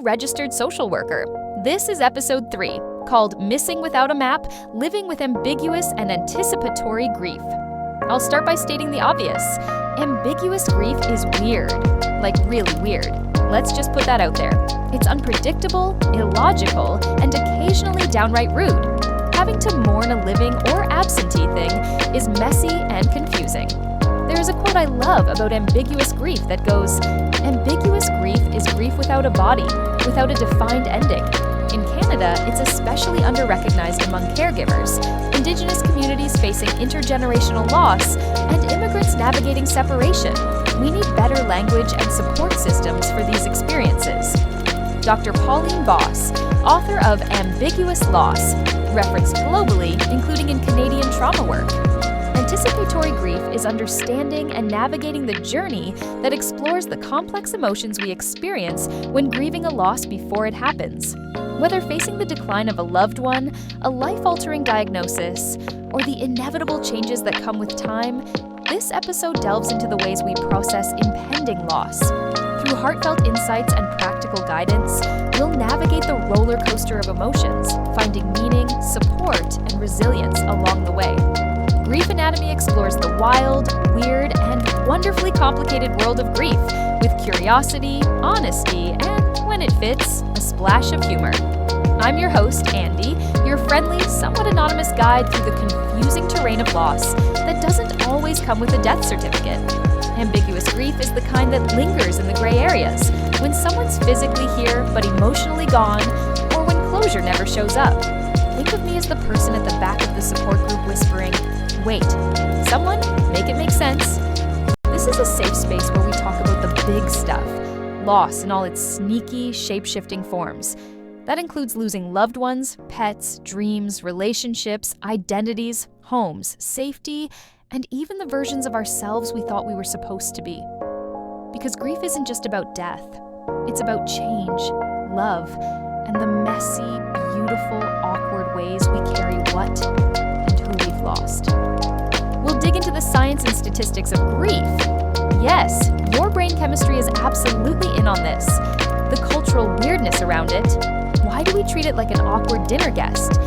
registered social worker. This is episode 3, called Missing Without a Map, Living with Ambiguous and Anticipatory Grief. I'll start by stating the obvious. Ambiguous grief is weird. Like really weird. Let's just put that out there. It's unpredictable, illogical, and occasionally downright rude. Having to mourn a living or absentee thing is messy and confusing. There is a quote I love about ambiguous grief that goes, "Ambiguous grief is grief without a body, without a defined ending." In Canada, it's especially under-recognized among caregivers, Indigenous communities facing intergenerational loss, and immigrants navigating separation. We need better language and support systems for these experiences. Dr. Pauline Boss, author of Ambiguous Loss, referenced globally, including in Canadian trauma work. Anticipatory grief is understanding and navigating the journey that explores the complex emotions we experience when grieving a loss before it happens. Whether facing the decline of a loved one, a life-altering diagnosis, or the inevitable changes that come with time, this episode delves into the ways we process impending loss. Through heartfelt insights and practical guidance, we'll navigate the roller coaster of emotions, finding meaning, support, and resilience along the way. Grief Anatomy explores the wild, weird, and wonderfully complicated world of grief with curiosity, honesty, and, when it fits, a splash of humor. I'm your host, Andy, your friendly, somewhat anonymous guide through the confusing terrain of loss that doesn't always come with a death certificate. Ambiguous grief is the kind that lingers in the gray areas, when someone's physically here but emotionally gone, or when closure never shows up. Think of me as the person at the back of the support group whispering, "Wait, someone, make it make sense." This is a safe space where we talk about the big stuff, loss in all its sneaky, shape-shifting forms. That includes losing loved ones, pets, dreams, relationships, identities, homes, safety, and even the versions of ourselves we thought we were supposed to be. Because grief isn't just about death. It's about change, love, and the messy, beautiful, awkward ways we carry what and who we've lost. We'll dig into the science and statistics of grief. Yes, your brain chemistry is absolutely in on this. The cultural weirdness around it. Why do we treat it like an awkward dinner guest?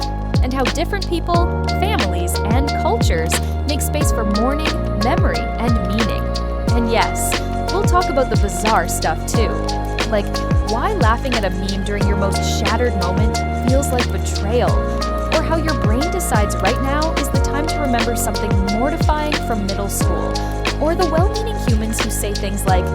And how different people, families, and cultures make space for mourning, memory, and meaning. And yes, we'll talk about the bizarre stuff too. Like, why laughing at a meme during your most shattered moment feels like betrayal, or how your brain decides right now is the time to remember something mortifying from middle school, or the well-meaning humans who say things like,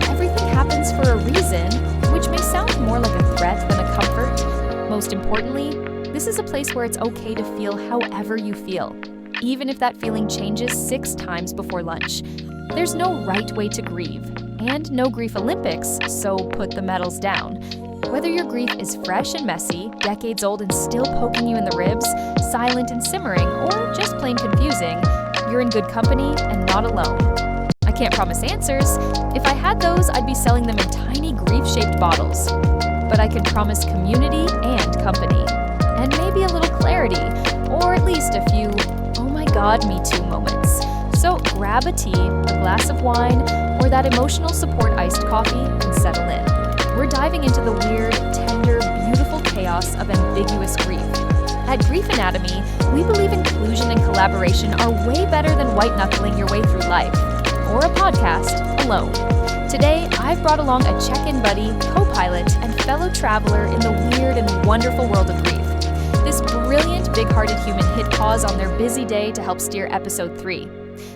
"Everything happens for a reason," which may sound more like a threat than a comfort. Most importantly, this is a place where it's okay to feel however you feel, even if that feeling changes 6 times before lunch. There's no right way to grieve, and no grief Olympics, so put the medals down. Whether your grief is fresh and messy, decades old and still poking you in the ribs, silent and simmering, or just plain confusing, you're in good company and not alone. I can't promise answers. If I had those, I'd be selling them in tiny grief-shaped bottles. But I can promise community and company. And maybe a little clarity, or at least a few, "Oh my God, me too" moments. So grab a tea, a glass of wine, or that emotional support iced coffee and settle in. We're diving into the weird, tender, beautiful chaos of ambiguous grief. At Grief Anatomy, we believe inclusion and collaboration are way better than white-knuckling your way through life, or a podcast alone. Today, I've brought along a check-in buddy, co-pilot, and fellow traveler in the weird and wonderful world of grief. This brilliant, big-hearted human hit pause on their busy day to help steer episode 3.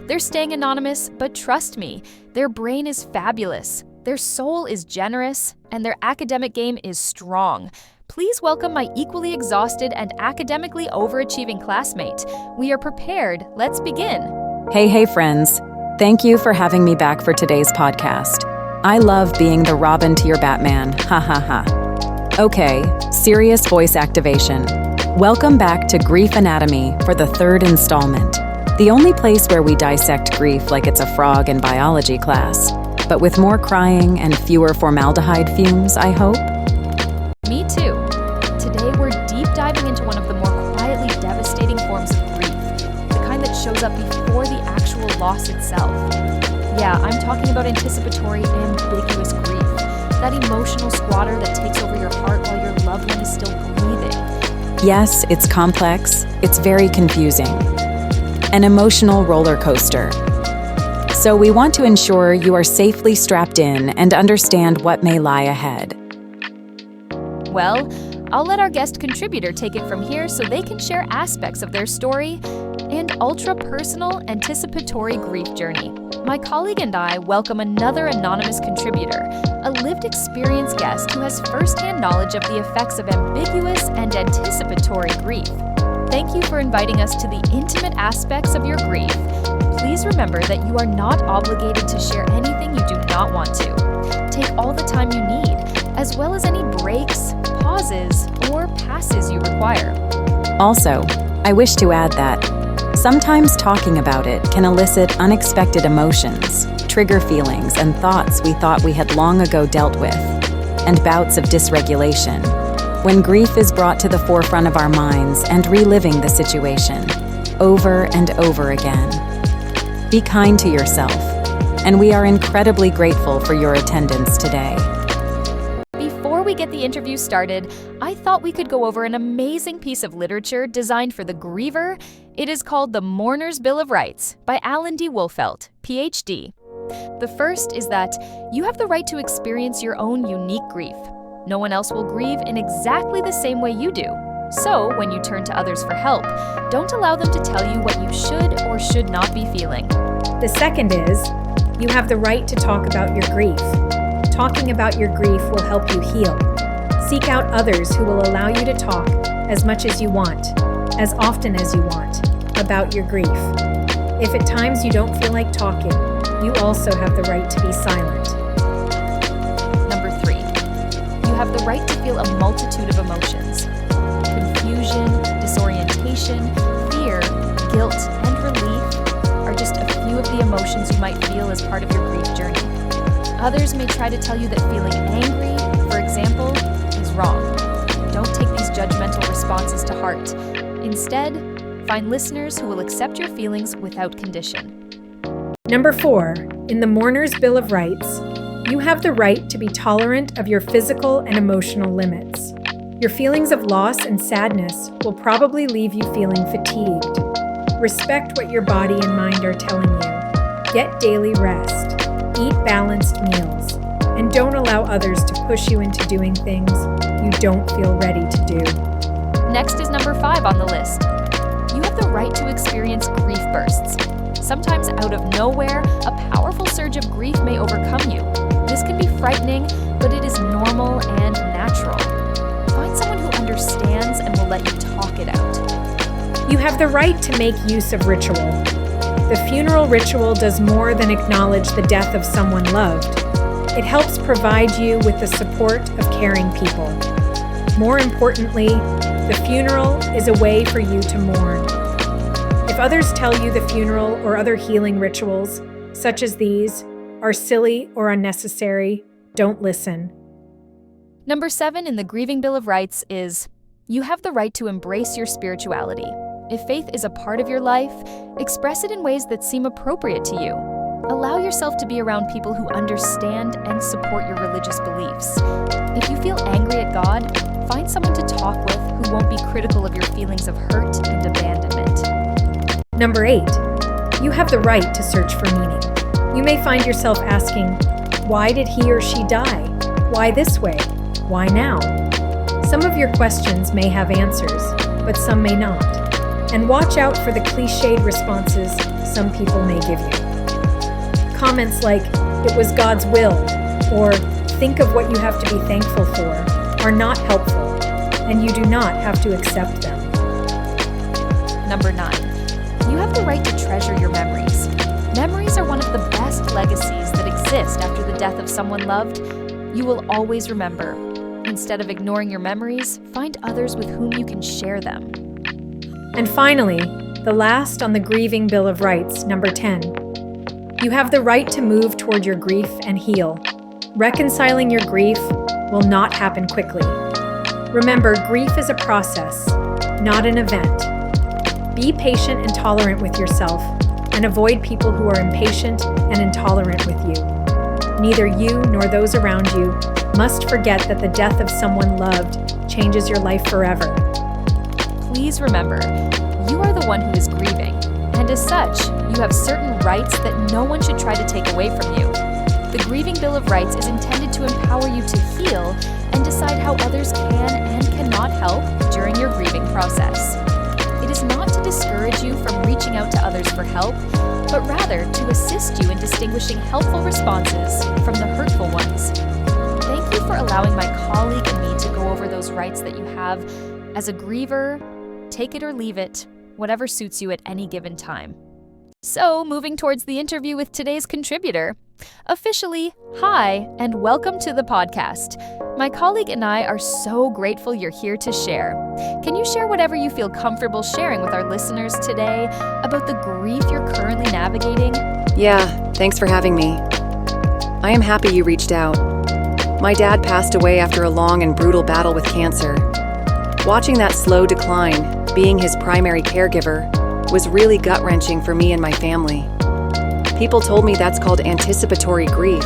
They're staying anonymous, but trust me, their brain is fabulous, their soul is generous, and their academic game is strong. Please welcome my equally exhausted and academically overachieving classmate. We are prepared. Let's begin. Hey, friends. Thank you for having me back for today's podcast. I love being the Robin to your Batman. Ha ha ha. Okay, serious voice activation. Welcome back to Grief Anatomy for the 3rd installment. The only place where we dissect grief like it's a frog in biology class, but with more crying and fewer formaldehyde fumes, I hope. Me too. Today we're deep diving into one of the more quietly devastating forms of grief, the kind that shows up before the actual loss itself. Yeah, I'm talking about anticipatory ambiguous grief, that emotional squatter that takes over your Yes, it's complex, it's very confusing. An emotional roller coaster. So we want to ensure you are safely strapped in and understand what may lie ahead. Well, I'll let our guest contributor take it from here so they can share aspects of their story and ultra-personal anticipatory grief journey. My colleague and I welcome another anonymous contributor, a lived experience guest who has firsthand knowledge of the effects of ambiguous and anticipatory grief. Thank you for inviting us to the intimate aspects of your grief. Please remember that you are not obligated to share anything you do not want to. Take all the time you need, as well as any breaks, pauses, or passes you require. Also, I wish to add that sometimes talking about it can elicit unexpected emotions, trigger feelings and thoughts we thought we had long ago dealt with, and bouts of dysregulation. When grief is brought to the forefront of our minds and reliving the situation over and over again. Be kind to yourself, and we are incredibly grateful for your attendance today. Before we get the interview started, I thought we could go over an amazing piece of literature designed for the griever. It is called The Mourner's Bill of Rights by Alan D. Wolfelt, Ph.D. The first is that you have the right to experience your own unique grief. No one else will grieve in exactly the same way you do. So, when you turn to others for help, don't allow them to tell you what you should or should not be feeling. The second is, you have the right to talk about your grief. Talking about your grief will help you heal. Seek out others who will allow you to talk as much as you want, as often as you want, about your grief. If at times you don't feel like talking, you also have the right to be silent. Number 3, you have the right to feel a multitude of emotions. Confusion, disorientation, fear, guilt, and relief are just a few of the emotions you might feel as part of your grief journey. Others may try to tell you that feeling angry, for example, is wrong. Don't take these judgmental responses to heart. Instead, find listeners who will accept your feelings without condition. Number 4, in the Mourner's Bill of Rights, you have the right to be tolerant of your physical and emotional limits. Your feelings of loss and sadness will probably leave you feeling fatigued. Respect what your body and mind are telling you. Get daily rest. Eat balanced meals. And don't allow others to push you into doing things you don't feel ready to do. Next is number 5 on the list. You have the right to experience grief bursts. Sometimes out of nowhere, a powerful surge of grief may overcome you. This can be frightening, but it is normal and natural. Find someone who understands and will let you talk it out. You have the right to make use of ritual. The funeral ritual does more than acknowledge the death of someone loved. It helps provide you with the support of caring people. More importantly, the funeral is a way for you to mourn. If others tell you the funeral or other healing rituals, such as these, are silly or unnecessary, don't listen. Number 7 in the Grieving Bill of Rights is, you have the right to embrace your spirituality. If faith is a part of your life, express it in ways that seem appropriate to you. Allow yourself to be around people who understand and support your religious beliefs. If you feel angry at God, find someone to talk with who won't be critical of your feelings of hurt and abandonment. Number 8, you have the right to search for meaning. You may find yourself asking, why did he or she die? Why this way? Why now? Some of your questions may have answers, but some may not. And watch out for the cliched responses some people may give you. Comments like, it was God's will, or think of what you have to be thankful for, are not helpful, and you do not have to accept them. Number 9, you have the right to treasure your memories. Memories are one of the best legacies that exist after the death of someone loved. You will always remember. Instead of ignoring your memories, find others with whom you can share them. And finally, the last on the Grieving Bill of Rights, number 10. You have the right to move toward your grief and heal. Reconciling your grief will not happen quickly. Remember, grief is a process, not an event. Be patient and tolerant with yourself, and avoid people who are impatient and intolerant with you. Neither you nor those around you must forget that the death of someone loved changes your life forever. please remember, you are the one who is grieving, and as such, you have certain rights that no one should try to take away from you. The Grieving Bill of Rights is intended to empower you to heal and decide how others can and cannot help during your grieving process. It is not to discourage you from reaching out to others for help, but rather to assist you in distinguishing helpful responses from the hurtful ones. Thank you for allowing my colleague and me to go over those rights that you have as a griever. Take it or leave it, whatever suits you at any given time. So, moving towards the interview with today's contributor. Officially, hi, and welcome to the podcast. My colleague and I are so grateful you're here to share. Can you share whatever you feel comfortable sharing with our listeners today about the grief you're currently navigating? Yeah, thanks for having me. I am happy you reached out. My dad passed away after a long and brutal battle with cancer. Watching that slow decline, being his primary caregiver, was really gut-wrenching for me and my family. People told me that's called anticipatory grief,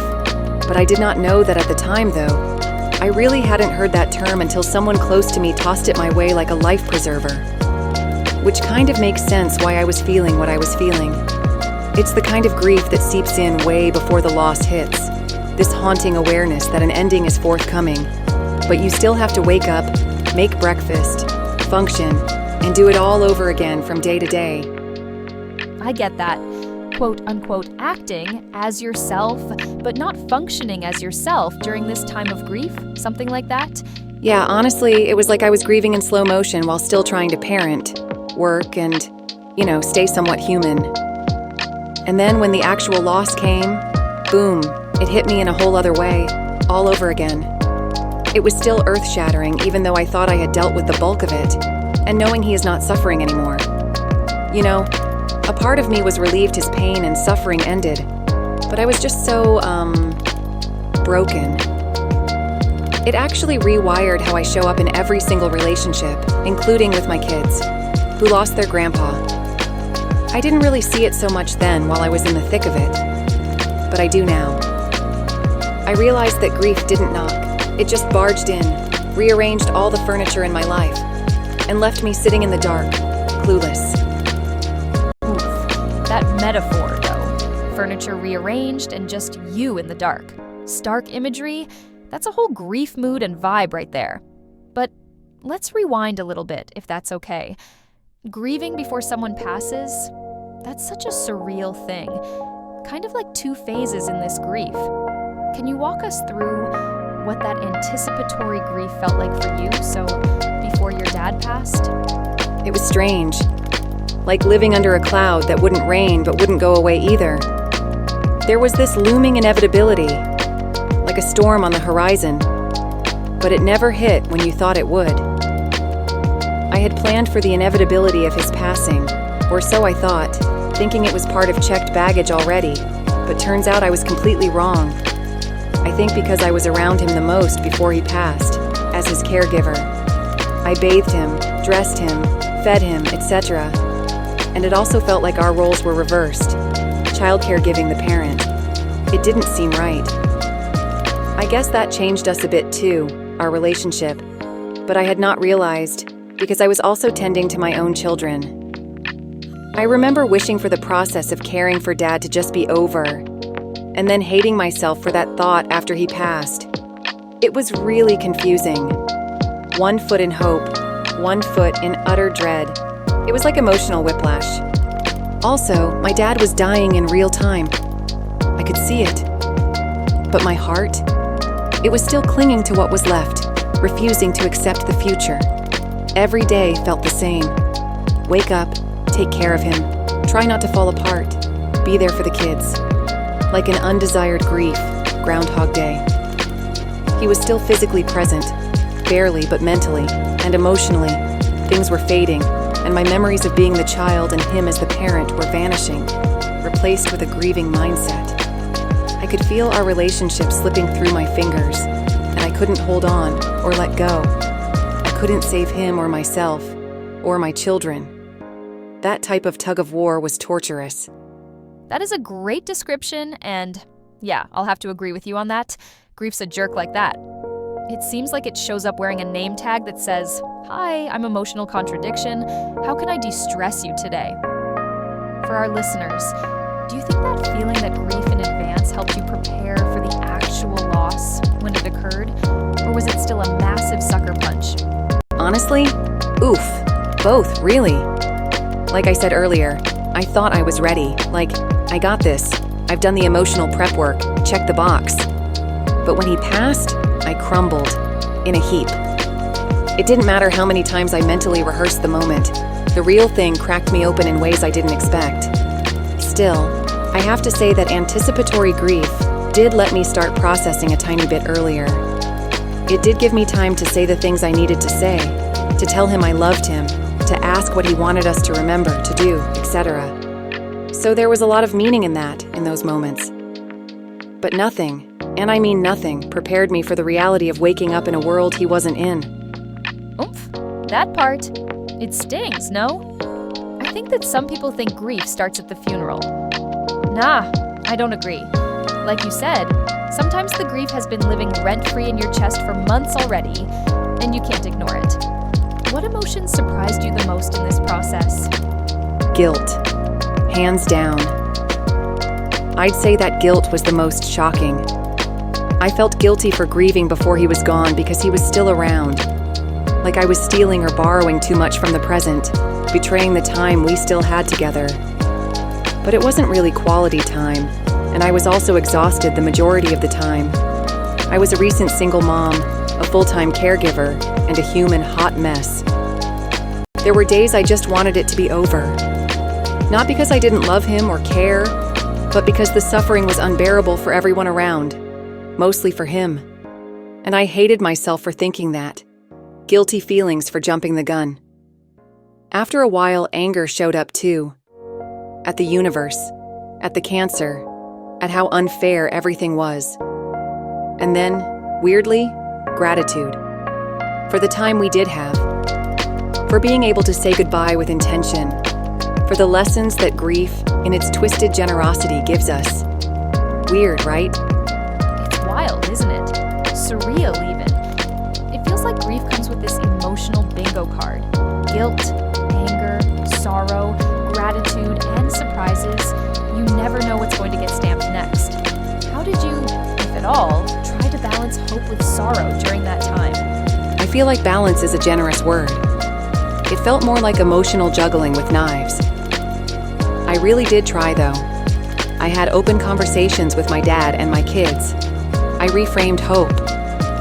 but I did not know that at the time, though. I really hadn't heard that term until someone close to me tossed it my way like a life preserver. Which kind of makes sense why I was feeling what I was feeling. It's the kind of grief that seeps in way before the loss hits. This haunting awareness that an ending is forthcoming, but you still have to wake up, make breakfast, function, and do it all over again from day to day. I get that. Quote-unquote acting as yourself, but not functioning as yourself during this time of grief, something like that? Yeah, honestly, it was like I was grieving in slow motion while still trying to parent, work, and, stay somewhat human. And then when the actual loss came, boom, it hit me in a whole other way, all over again. It was still earth-shattering, even though I thought I had dealt with the bulk of it, and knowing he is not suffering anymore. A part of me was relieved his pain and suffering ended, but I was just so, broken. It actually rewired how I show up in every single relationship, including with my kids, who lost their grandpa. I didn't really see it so much then while I was in the thick of it, but I do now. I realized that grief didn't knock. It just barged in, rearranged all the furniture in my life, and left me sitting in the dark, clueless. That metaphor, though. Furniture rearranged and just you in the dark. Stark imagery, that's a whole grief mood and vibe right there. But let's rewind a little bit, if that's okay. Grieving before someone passes, that's such a surreal thing. Kind of like two phases in this grief. Can you walk us through what that anticipatory grief felt like for you, so before your dad passed? It was strange. Like living under a cloud that wouldn't rain but wouldn't go away either. There was this looming inevitability, like a storm on the horizon, but it never hit when you thought it would. I had planned for the inevitability of his passing, or so I thought, thinking it was part of checked baggage already, but turns out I was completely wrong. I think because I was around him the most before he passed, as his caregiver. I bathed him, dressed him, fed him, etc. And it also felt like our roles were reversed, childcare giving the parent. It didn't seem right. I guess that changed us a bit too, our relationship, but I had not realized because I was also tending to my own children. I remember wishing for the process of caring for Dad to just be over, and then hating myself for that thought after he passed. It was really confusing. One foot in hope, one foot in utter dread. It was like emotional whiplash. Also, my dad was dying in real time. I could see it. But my heart, it was still clinging to what was left, refusing to accept the future. Every day felt the same. Wake up, take care of him, try not to fall apart, be there for the kids. Like an undesired grief, Groundhog Day. He was still physically present, barely but mentally, and emotionally. Things were fading, and my memories of being the child and him as the parent were vanishing, replaced with a grieving mindset. I could feel our relationship slipping through my fingers, and I couldn't hold on or let go. I couldn't save him or myself, or my children. That type of tug of war was torturous. That is a great description, and yeah, I'll have to agree with you on that. Grief's a jerk like that. It seems like it shows up wearing a name tag that says, "Hi, I'm emotional contradiction. How can I de-stress you today?" For our listeners, do you think that feeling that grief in advance helped you prepare for the actual loss when it occurred? Or was it still a massive sucker punch? Honestly, oof, both, really. Like I said earlier, I thought I was ready, like, I got this, I've done the emotional prep work, check the box. But when he passed, I crumbled, in a heap. It didn't matter how many times I mentally rehearsed the moment. The real thing cracked me open in ways I didn't expect. Still, I have to say that anticipatory grief did let me start processing a tiny bit earlier. It did give me time to say the things I needed to say, to tell him I loved him, to ask what he wanted us to remember, to do, etc. So there was a lot of meaning in that, in those moments. But nothing, and I mean nothing, prepared me for the reality of waking up in a world he wasn't in. Oomph, that part. It stings, no? I think that some people think grief starts at the funeral. Nah, I don't agree. Like you said, sometimes the grief has been living rent-free in your chest for months already, and you can't ignore it. What emotions surprised you the most in this process? Guilt. Hands down. I'd say that guilt was the most shocking. I felt guilty for grieving before he was gone because he was still around. Like I was stealing or borrowing too much from the present, betraying the time we still had together. But it wasn't really quality time, and I was also exhausted the majority of the time. I was a recent single mom, a full-time caregiver, and a human hot mess. There were days I just wanted it to be over. Not because I didn't love him or care, but because the suffering was unbearable for everyone around, mostly for him. And I hated myself for thinking that. Guilty feelings for jumping the gun. After a while, anger showed up too. At the universe, at the cancer, at how unfair everything was. And then, weirdly, gratitude. For the time we did have. For being able to say goodbye with intention. For the lessons that grief, in its twisted generosity, gives us. Weird, right? It's wild, isn't it? Surreal, even. It feels like grief comes with this emotional bingo card. Guilt, anger, sorrow, gratitude, and surprises. You never know what's going to get stamped next. How did you, if at all, try to balance hope with sorrow during that time? I feel like balance is a generous word. It felt more like emotional juggling with knives. I really did try, though. I had open conversations with my dad and my kids. I reframed hope,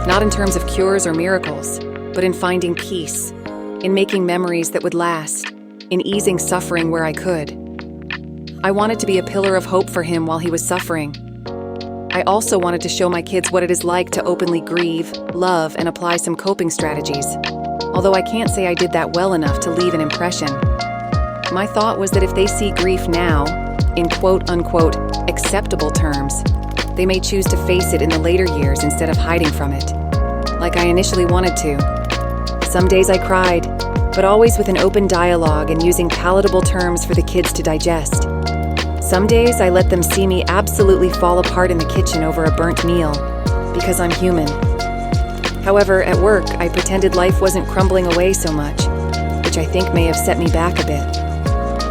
not in terms of cures or miracles, but in finding peace, in making memories that would last, in easing suffering where I could. I wanted to be a pillar of hope for him while he was suffering. I also wanted to show my kids what it is like to openly grieve, love, and apply some coping strategies, although I can't say I did that well enough to leave an impression. My thought was that if they see grief now, in quote-unquote acceptable terms, they may choose to face it in the later years instead of hiding from it, like I initially wanted to. Some days I cried, but always with an open dialogue and using palatable terms for the kids to digest. Some days I let them see me absolutely fall apart in the kitchen over a burnt meal, because I'm human. However, at work, I pretended life wasn't crumbling away so much, which I think may have set me back a bit.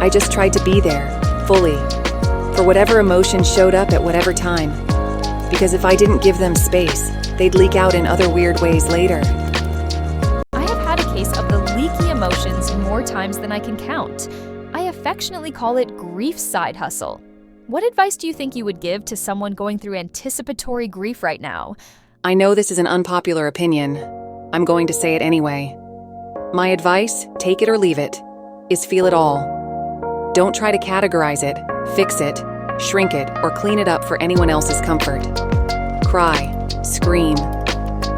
I just tried to be there, fully, for whatever emotion showed up at whatever time. Because if I didn't give them space, they'd leak out in other weird ways later. I have had a case of the leaky emotions more times than I can count. I affectionately call it grief side hustle. What advice do you think you would give to someone going through anticipatory grief right now? I know this is an unpopular opinion. I'm going to say it anyway. My advice, take it or leave it, is feel it all. Don't try to categorize it, fix it, shrink it, or clean it up for anyone else's comfort. Cry, scream,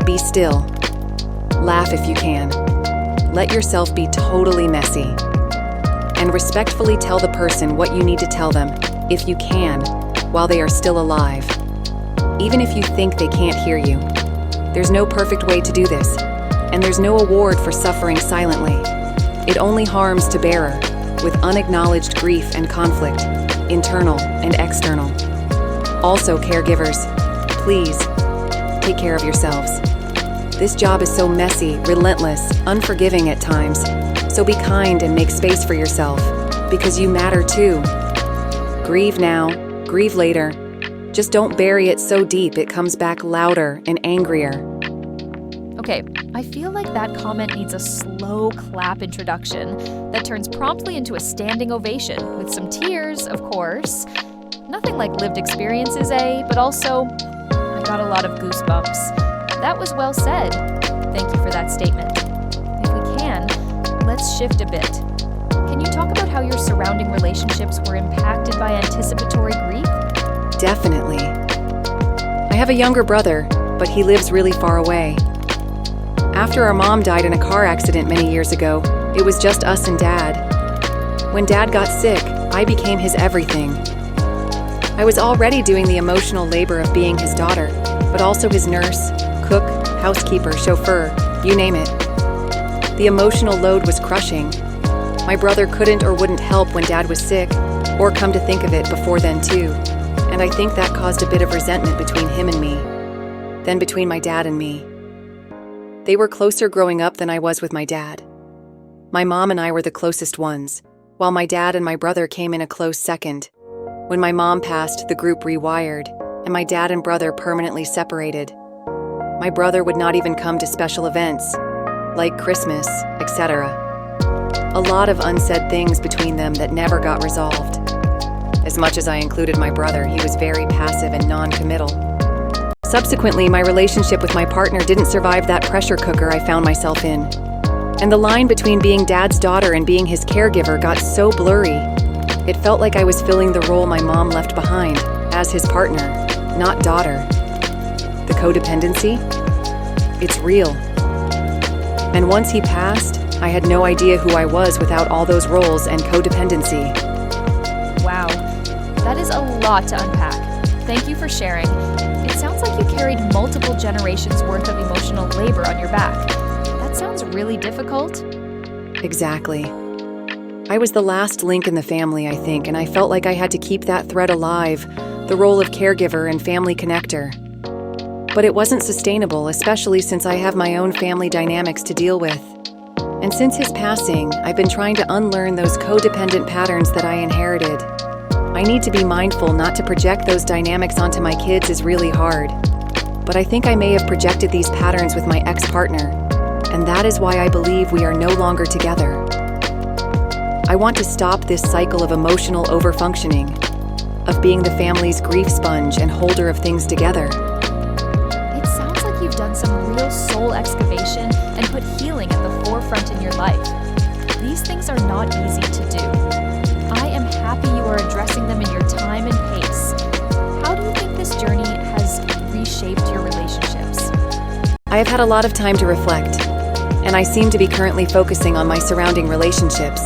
be still, laugh if you can. Let yourself be totally messy. And respectfully tell the person what you need to tell them, if you can, while they are still alive. Even if you think they can't hear you. There's no perfect way to do this, and there's no award for suffering silently. It only harms to bearer, with unacknowledged grief and conflict, internal and external. Also, caregivers, please, take care of yourselves. This job is so messy, relentless, unforgiving at times. So be kind and make space for yourself, because you matter too. Grieve now, grieve later. Just don't bury it so deep it comes back louder and angrier. Okay, I feel like that comment needs a slow clap introduction that turns promptly into a standing ovation, with some tears, of course. Nothing like lived experiences, but also, I got a lot of goosebumps. That was well said. Thank you for that statement. If we can, let's shift a bit. Can you talk about how your surrounding relationships were impacted by anticipatory grief? Definitely. I have a younger brother, but he lives really far away. After our mom died in a car accident many years ago, it was just us and Dad. When Dad got sick, I became his everything. I was already doing the emotional labor of being his daughter, but also his nurse, cook, housekeeper, chauffeur, you name it. The emotional load was crushing. My brother couldn't or wouldn't help when Dad was sick, or come to think of it before then too, and I think that caused a bit of resentment between him and me, then between my dad and me. They were closer growing up than I was with my dad. My mom and I were the closest ones, while my dad and my brother came in a close second. When my mom passed, the group rewired, and my dad and brother permanently separated. My brother would not even come to special events, like Christmas, etc. A lot of unsaid things between them that never got resolved. As much as I included my brother, he was very passive and non-committal. Subsequently, my relationship with my partner didn't survive that pressure cooker I found myself in. And the line between being Dad's daughter and being his caregiver got so blurry. It felt like I was filling the role my mom left behind, as his partner, not daughter. The codependency? It's real. And once he passed, I had no idea who I was without all those roles and codependency. Wow, that is a lot to unpack. Thank you for sharing. It sounds like you carried multiple generations worth of emotional labor on your back. That sounds really difficult. Exactly. I was the last link in the family, I think, and I felt like I had to keep that thread alive, the role of caregiver and family connector. But it wasn't sustainable, especially since I have my own family dynamics to deal with. And since his passing, I've been trying to unlearn those codependent patterns that I inherited. I need to be mindful not to project those dynamics onto my kids is really hard. But I think I may have projected these patterns with my ex-partner, and that is why I believe we are no longer together. I want to stop this cycle of emotional overfunctioning, of being the family's grief sponge and holder of things together. It sounds like you've done some real soul excavation and put healing at the forefront in your life. These things are not easy to do. I am happy you are addressing them in your time and pace. How do you think this journey has reshaped your relationships? I have had a lot of time to reflect, and I seem to be currently focusing on my surrounding relationships,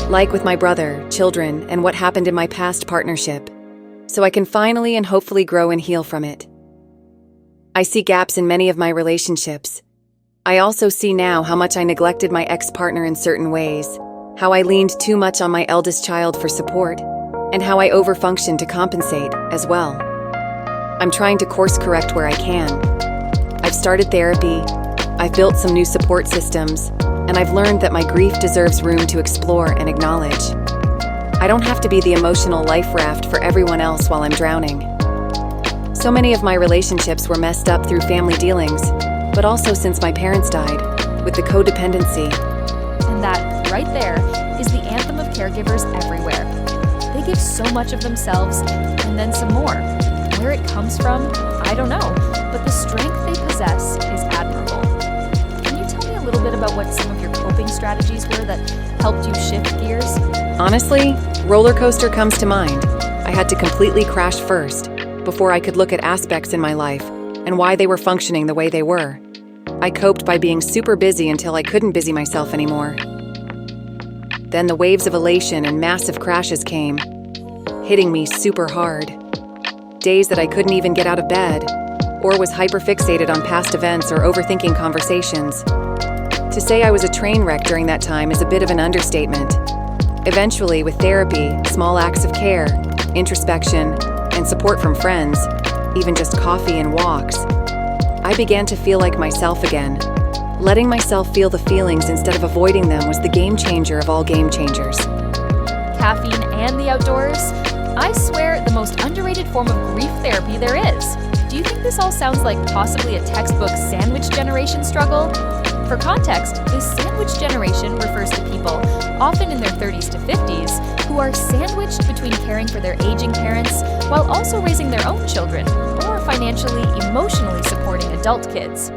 like with my brother, children, and what happened in my past partnership, so I can finally and hopefully grow and heal from it. I see gaps in many of my relationships. I also see now how much I neglected my ex-partner in certain ways, how I leaned too much on my eldest child for support, and how I overfunctioned to compensate as well. I'm trying to course correct where I can. I've started therapy, I've built some new support systems, and I've learned that my grief deserves room to explore and acknowledge. I don't have to be the emotional life raft for everyone else while I'm drowning. So many of my relationships were messed up through family dealings, but also since my parents died, with the codependency. And that, right there, is the anthem of caregivers everywhere. They give so much of themselves, and then some more. Where it comes from, I don't know, but the strength they possess is admirable. Can you tell me a little bit about what some of your coping strategies were that helped you shift gears? Honestly, roller coaster comes to mind. I had to completely crash first, before I could look at aspects in my life and why they were functioning the way they were. I coped by being super busy until I couldn't busy myself anymore. Then the waves of elation and massive crashes came, hitting me super hard. Days that I couldn't even get out of bed, or was hyperfixated on past events or overthinking conversations. To say I was a train wreck during that time is a bit of an understatement. Eventually, with therapy, small acts of care, introspection, and support from friends, even just coffee and walks, I began to feel like myself again. Letting myself feel the feelings instead of avoiding them was the game changer of all game changers. Caffeine and the outdoors? I swear, the most underrated form of grief therapy there is. Do you think this all sounds like possibly a textbook sandwich generation struggle? For context, this sandwich generation refers to people, often in their 30s to 50s, who are sandwiched between caring for their aging parents while also raising their own children, or financially, emotionally supporting adult kids.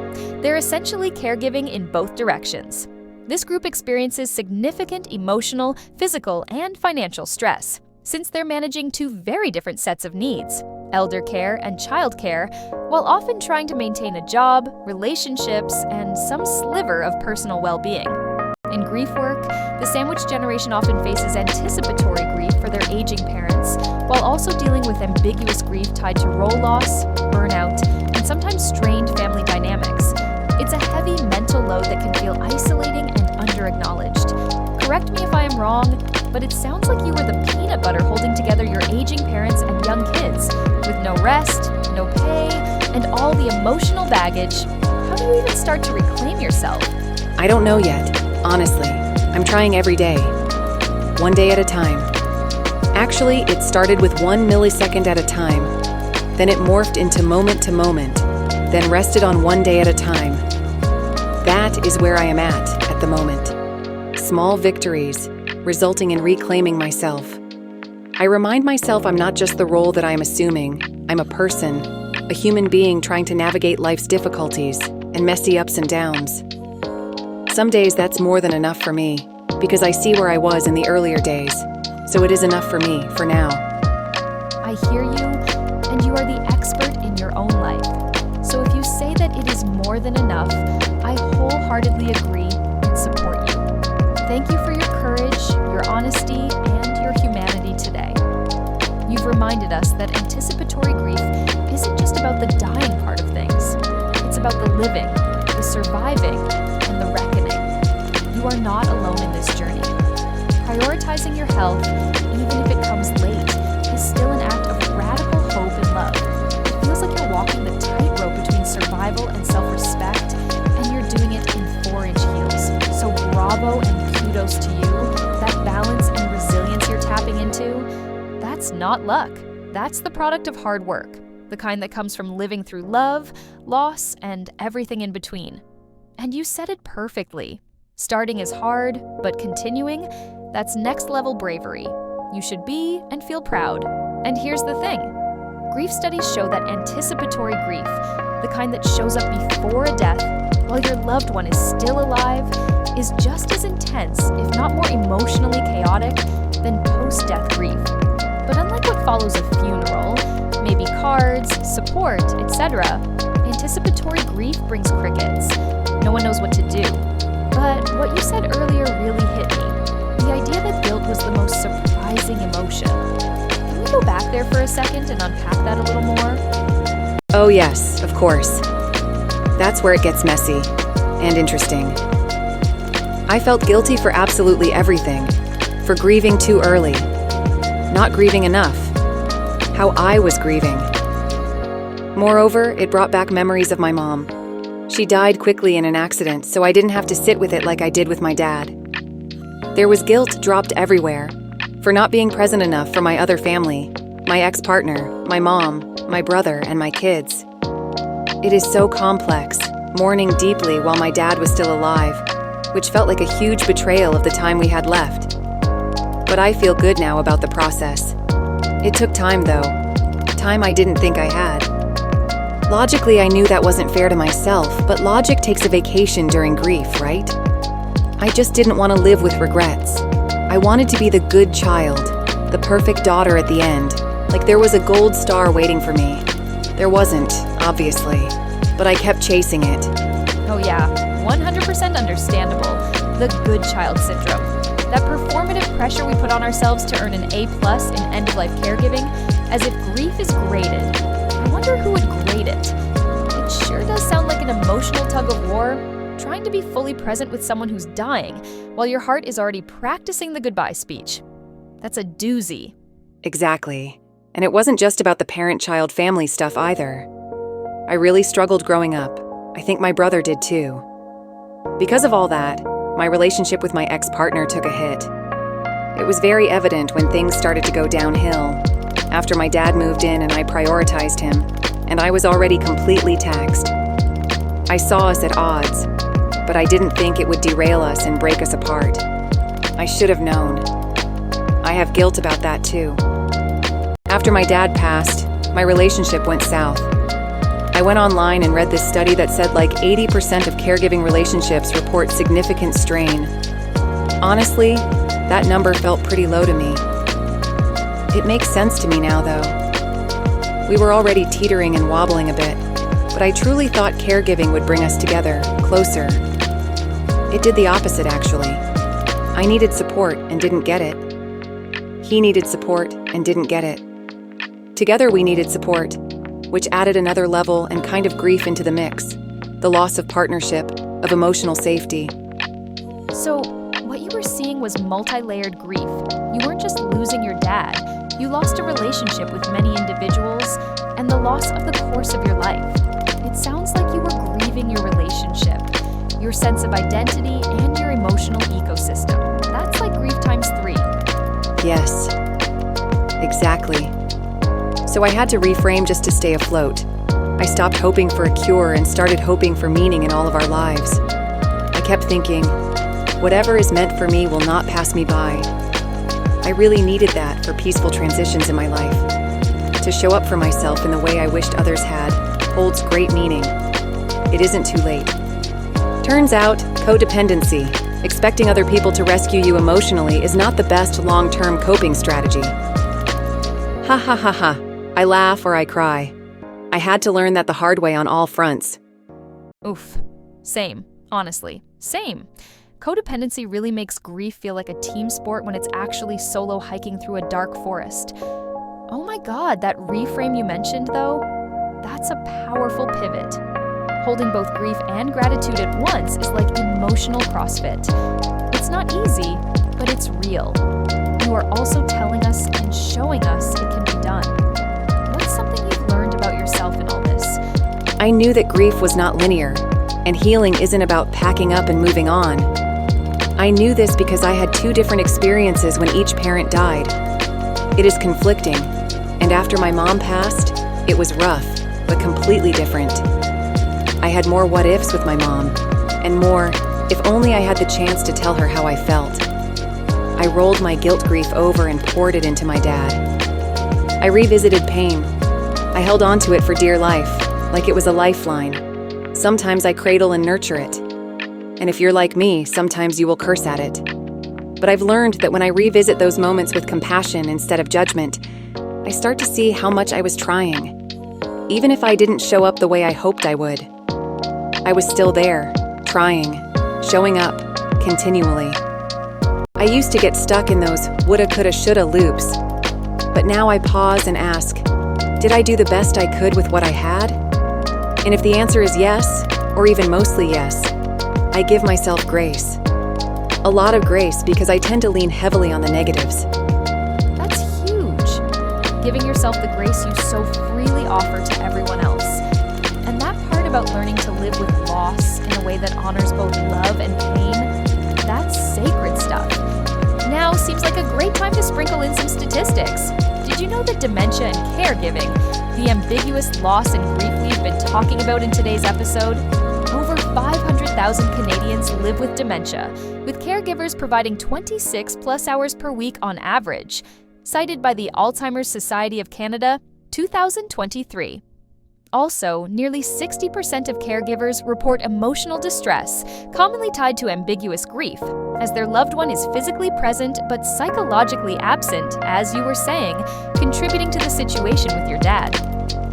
They're essentially caregiving in both directions. This group experiences significant emotional, physical, and financial stress, since they're managing two very different sets of needs, elder care and child care, while often trying to maintain a job, relationships, and some sliver of personal well-being. In grief work, the sandwich generation often faces anticipatory grief for their aging parents, while also dealing with ambiguous grief tied to role loss, burnout, and sometimes strained family dynamics. It's a heavy mental load that can feel isolating and under-acknowledged. Correct me if I am wrong, but it sounds like you were the peanut butter holding together your aging parents and young kids, with no rest, no pay, and all the emotional baggage. How do you even start to reclaim yourself? I don't know yet, honestly. I'm trying every day. One day at a time. Actually, it started with 1 millisecond at a time. Then it morphed into moment to moment, then rested on 1 day at a time. That is where I am at the moment. Small victories, resulting in reclaiming myself. I remind myself I'm not just the role that I am assuming. I'm a person, a human being trying to navigate life's difficulties and messy ups and downs. Some days that's more than enough for me, because I see where I was in the earlier days, so it is enough for me for now. I hear you, and you are the expert in your own life. So if you say that it is more than enough, I wholeheartedly agree and support you. Thank you for your courage, your honesty, and your humanity today. You've reminded us that anticipatory grief isn't just about the dying part of things. It's about the living, the surviving, and the reckoning. You are not alone in this journey. Prioritizing your health, even if it comes late, is still an act of radical hope and love. It feels like you're walking the tightrope between survival and self-respect, and you're doing it in 4-inch heels. So bravo and kudos to you. That balance and resilience you're tapping into, that's not luck. That's the product of hard work, the kind that comes from living through love, loss, and everything in between. And you said it perfectly. Starting is hard, but continuing, that's next-level bravery. You should be and feel proud. And here's the thing. Grief studies show that anticipatory grief, the kind that shows up before a death while your loved one is still alive, is just as intense, if not more emotionally chaotic, than post-death grief. But unlike what follows a funeral, maybe cards, support, etc., anticipatory grief brings crickets. No one knows what to do. But what you said earlier really hit me. The idea that guilt was the most surprising emotion. Can we go back there for a second and unpack that a little more? Oh yes, of course. That's where it gets messy and interesting. I felt guilty for absolutely everything. For grieving too early. Not grieving enough. How I was grieving. Moreover, it brought back memories of my mom. She died quickly in an accident, so I didn't have to sit with it like I did with my dad. There was guilt dropped everywhere for not being present enough for my other family, my ex-partner, my mom, my brother, and my kids. It is so complex, mourning deeply while my dad was still alive, which felt like a huge betrayal of the time we had left. But I feel good now about the process. It took time, though. Time I didn't think I had. Logically, I knew that wasn't fair to myself, but logic takes a vacation during grief, right? I just didn't want to live with regrets. I wanted to be the good child, the perfect daughter at the end, like there was a gold star waiting for me. There wasn't, obviously, but I kept chasing it. Oh yeah, 100% understandable. The good child syndrome. That performative pressure we put on ourselves to earn an A+ in end-of-life caregiving, as if grief is graded. I wonder who would grade it. It sure does sound like an emotional tug-of-war, trying to be fully present with someone who's dying, while your heart is already practicing the goodbye speech. That's a doozy. Exactly. And it wasn't just about the parent-child family stuff either. I really struggled growing up. I think my brother did too. Because of all that, my relationship with my ex-partner took a hit. It was very evident when things started to go downhill, after my dad moved in and I prioritized him, and I was already completely taxed. I saw us at odds, but I didn't think it would derail us and break us apart. I should have known. I have guilt about that too. After my dad passed, my relationship went south. I went online and read this study that said like 80% of caregiving relationships report significant strain. Honestly, that number felt pretty low to me. It makes sense to me now, though. We were already teetering and wobbling a bit, but I truly thought caregiving would bring us together, closer. It did the opposite, actually. I needed support and didn't get it. He needed support and didn't get it. Together we needed support, which added another level and kind of grief into the mix. The loss of partnership, of emotional safety. So, what you were seeing was multi-layered grief. You weren't just losing your dad, you lost a relationship with many individuals and the loss of the course of your life. It sounds like you were grieving your relationship, your sense of identity, and your emotional ecosystem. That's like grief times 3. Yes, exactly. So I had to reframe just to stay afloat. I stopped hoping for a cure and started hoping for meaning in all of our lives. I kept thinking, whatever is meant for me will not pass me by. I really needed that for peaceful transitions in my life. To show up for myself in the way I wished others had holds great meaning. It isn't too late. Turns out, codependency, expecting other people to rescue you emotionally, is not the best long-term coping strategy. Ha ha ha ha. I laugh or I cry. I had to learn that the hard way on all fronts. Oof. Same. Honestly. Same. Codependency really makes grief feel like a team sport when it's actually solo hiking through a dark forest. Oh my God, that reframe you mentioned, though, that's a powerful pivot. Holding both grief and gratitude at once is like emotional CrossFit. It's not easy, but it's real. You are also telling us and showing us it can be done. What's something you've learned about yourself in all this? I knew that grief was not linear, and healing isn't about packing up and moving on. I knew this because I had 2 different experiences when each parent died. It is conflicting, and after my mom passed, it was rough, but completely different. I had more what-ifs with my mom, and more, if only I had the chance to tell her how I felt. I rolled my guilt grief over and poured it into my dad. I revisited pain. I held on to it for dear life, like it was a lifeline. Sometimes I cradle and nurture it. And if you're like me, sometimes you will curse at it. But I've learned that when I revisit those moments with compassion instead of judgment, I start to see how much I was trying. Even if I didn't show up the way I hoped I would. I was still there, trying, showing up, continually. I used to get stuck in those woulda, coulda, shoulda loops. But now I pause and ask, did I do the best I could with what I had? And if the answer is yes, or even mostly yes, I give myself grace. A lot of grace, because I tend to lean heavily on the negatives. That's huge. Giving yourself the grace you so freely offer to everyone else. And that part about learning to live with loss in a way that honors both love and pain, that's sacred stuff. Now seems like a great time to sprinkle in some statistics. Did you know that dementia and caregiving, the ambiguous loss and grief we've been talking about in today's episode, over 500,000 Canadians live with dementia, with caregivers providing 26 plus hours per week on average, cited by the Alzheimer's Society of Canada, 2023. Also, nearly 60% of caregivers report emotional distress, commonly tied to ambiguous grief, as their loved one is physically present but psychologically absent, as you were saying, contributing to the situation with your dad.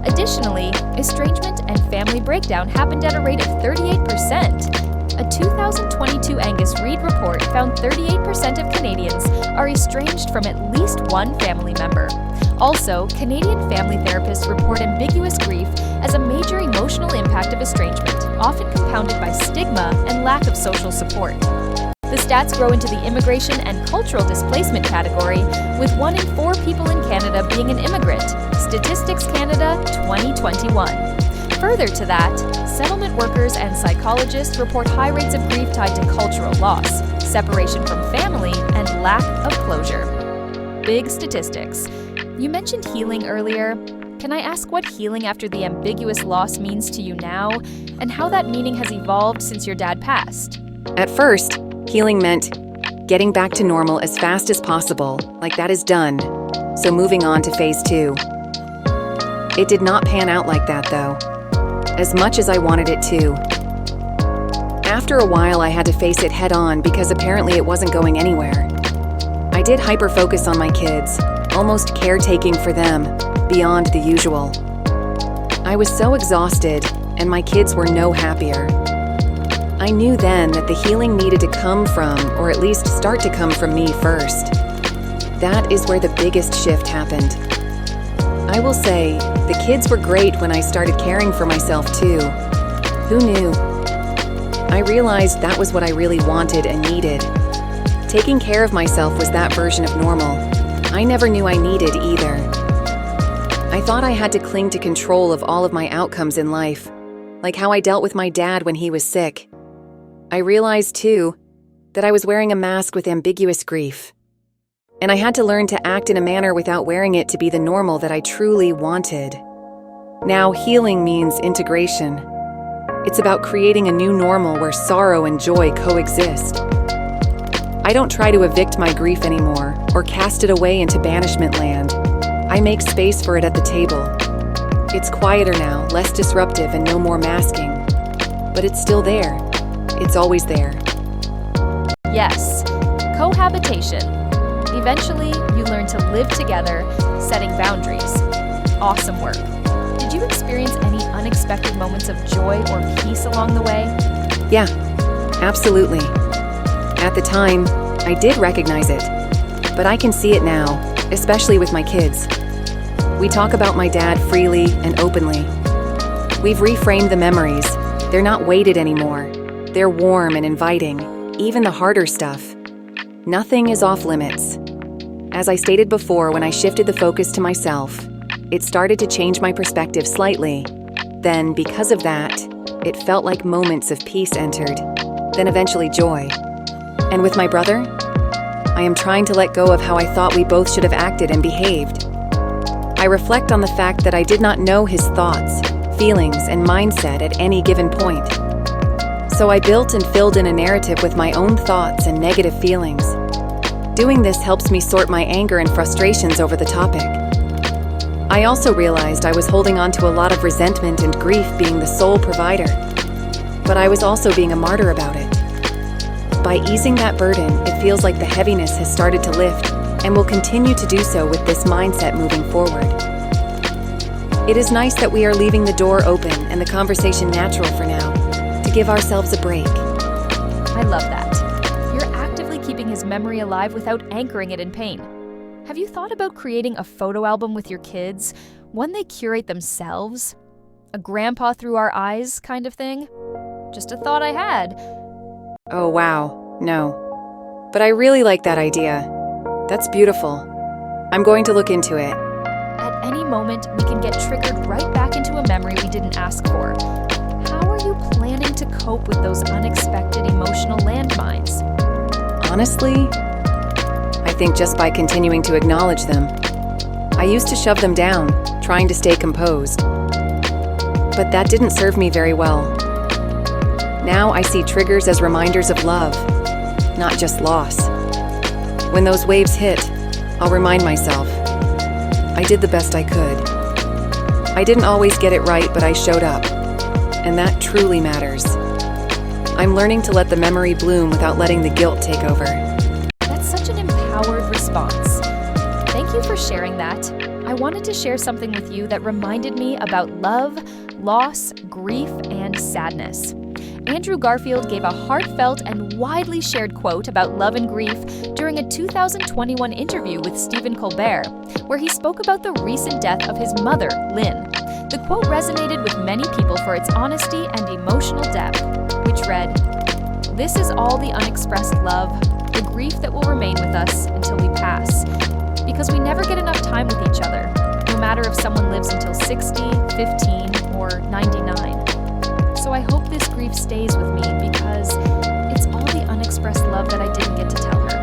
Additionally, estrangement and family breakdown happened at a rate of 38%. A 2022 Angus Reid report found 38% of Canadians are estranged from at least one family member. Also, Canadian family therapists report ambiguous grief as a major emotional impact of estrangement, often compounded by stigma and lack of social support. The stats grow into the immigration and cultural displacement category, with 1 in 4 people in Canada being an immigrant. Statistics Canada 2021. Further to that, settlement workers and psychologists report high rates of grief tied to cultural loss, separation from family, and lack of closure. Big statistics. You mentioned healing earlier. Can I ask what healing after the ambiguous loss means to you now, and how that meaning has evolved since your dad passed? At first, healing meant getting back to normal as fast as possible, like that is done, so moving on to phase 2. It did not pan out like that, though, as much as I wanted it to. After a while, I had to face it head-on because apparently it wasn't going anywhere. I did hyper-focus on my kids, almost caretaking for them, beyond the usual. I was so exhausted, and my kids were no happier. I knew then that the healing needed to come from, or at least start to come from me first. That is where the biggest shift happened. I will say, the kids were great when I started caring for myself too. Who knew? I realized that was what I really wanted and needed. Taking care of myself was that version of normal. I never knew I needed either. I thought I had to cling to control of all of my outcomes in life, like how I dealt with my dad when he was sick. I realized, too, that I was wearing a mask with ambiguous grief, and I had to learn to act in a manner without wearing it to be the normal that I truly wanted. Now, healing means integration. It's about creating a new normal where sorrow and joy coexist. I don't try to evict my grief anymore or cast it away into banishment land. I make space for it at the table. It's quieter now, less disruptive, and no more masking. But it's still there. It's always there. Yes, cohabitation. Eventually, you learn to live together, setting boundaries. Awesome work. Did you experience any unexpected moments of joy or peace along the way? Yeah, absolutely. At the time, I did recognize it, but I can see it now, especially with my kids. We talk about my dad freely and openly. We've reframed the memories. They're not weighted anymore. They're warm and inviting, even the harder stuff. Nothing is off limits. As I stated before, when I shifted the focus to myself, it started to change my perspective slightly. Then, because of that, it felt like moments of peace entered, then eventually joy. And with my brother, I am trying to let go of how I thought we both should have acted and behaved. I reflect on the fact that I did not know his thoughts, feelings, and mindset at any given point. So I built and filled in a narrative with my own thoughts and negative feelings. Doing this helps me sort my anger and frustrations over the topic. I also realized I was holding on to a lot of resentment and grief being the sole provider, but I was also being a martyr about it. By easing that burden, it feels like the heaviness has started to lift and will continue to do so with this mindset moving forward. It is nice that we are leaving the door open and the conversation natural for now, to give ourselves a break. I love that. You're actively keeping his memory alive without anchoring it in pain. Have you thought about creating a photo album with your kids, one they curate themselves? A grandpa through our eyes kind of thing? Just a thought I had. Oh, wow. No. But I really like that idea. That's beautiful. I'm going to look into it. At any moment, we can get triggered right back into a memory we didn't ask for. How are you planning to cope with those unexpected emotional landmines? Honestly, I think just by continuing to acknowledge them. I used to shove them down, trying to stay composed. But that didn't serve me very well. Now I see triggers as reminders of love, not just loss. When those waves hit, I'll remind myself, I did the best I could. I didn't always get it right, but I showed up. And that truly matters. I'm learning to let the memory bloom without letting the guilt take over. That's such an empowered response. Thank you for sharing that. I wanted to share something with you that reminded me about love, loss, grief, and sadness. Andrew Garfield gave a heartfelt and widely shared quote about love and grief during a 2021 interview with Stephen Colbert, where he spoke about the recent death of his mother, Lynn. The quote resonated with many people for its honesty and emotional depth, which read, "This is all the unexpressed love, the grief that will remain with us until we pass, because we never get enough time with each other, no matter if someone lives until 60, 15, or or 99. So I hope this grief stays with me because it's all the unexpressed love that I didn't get to tell her.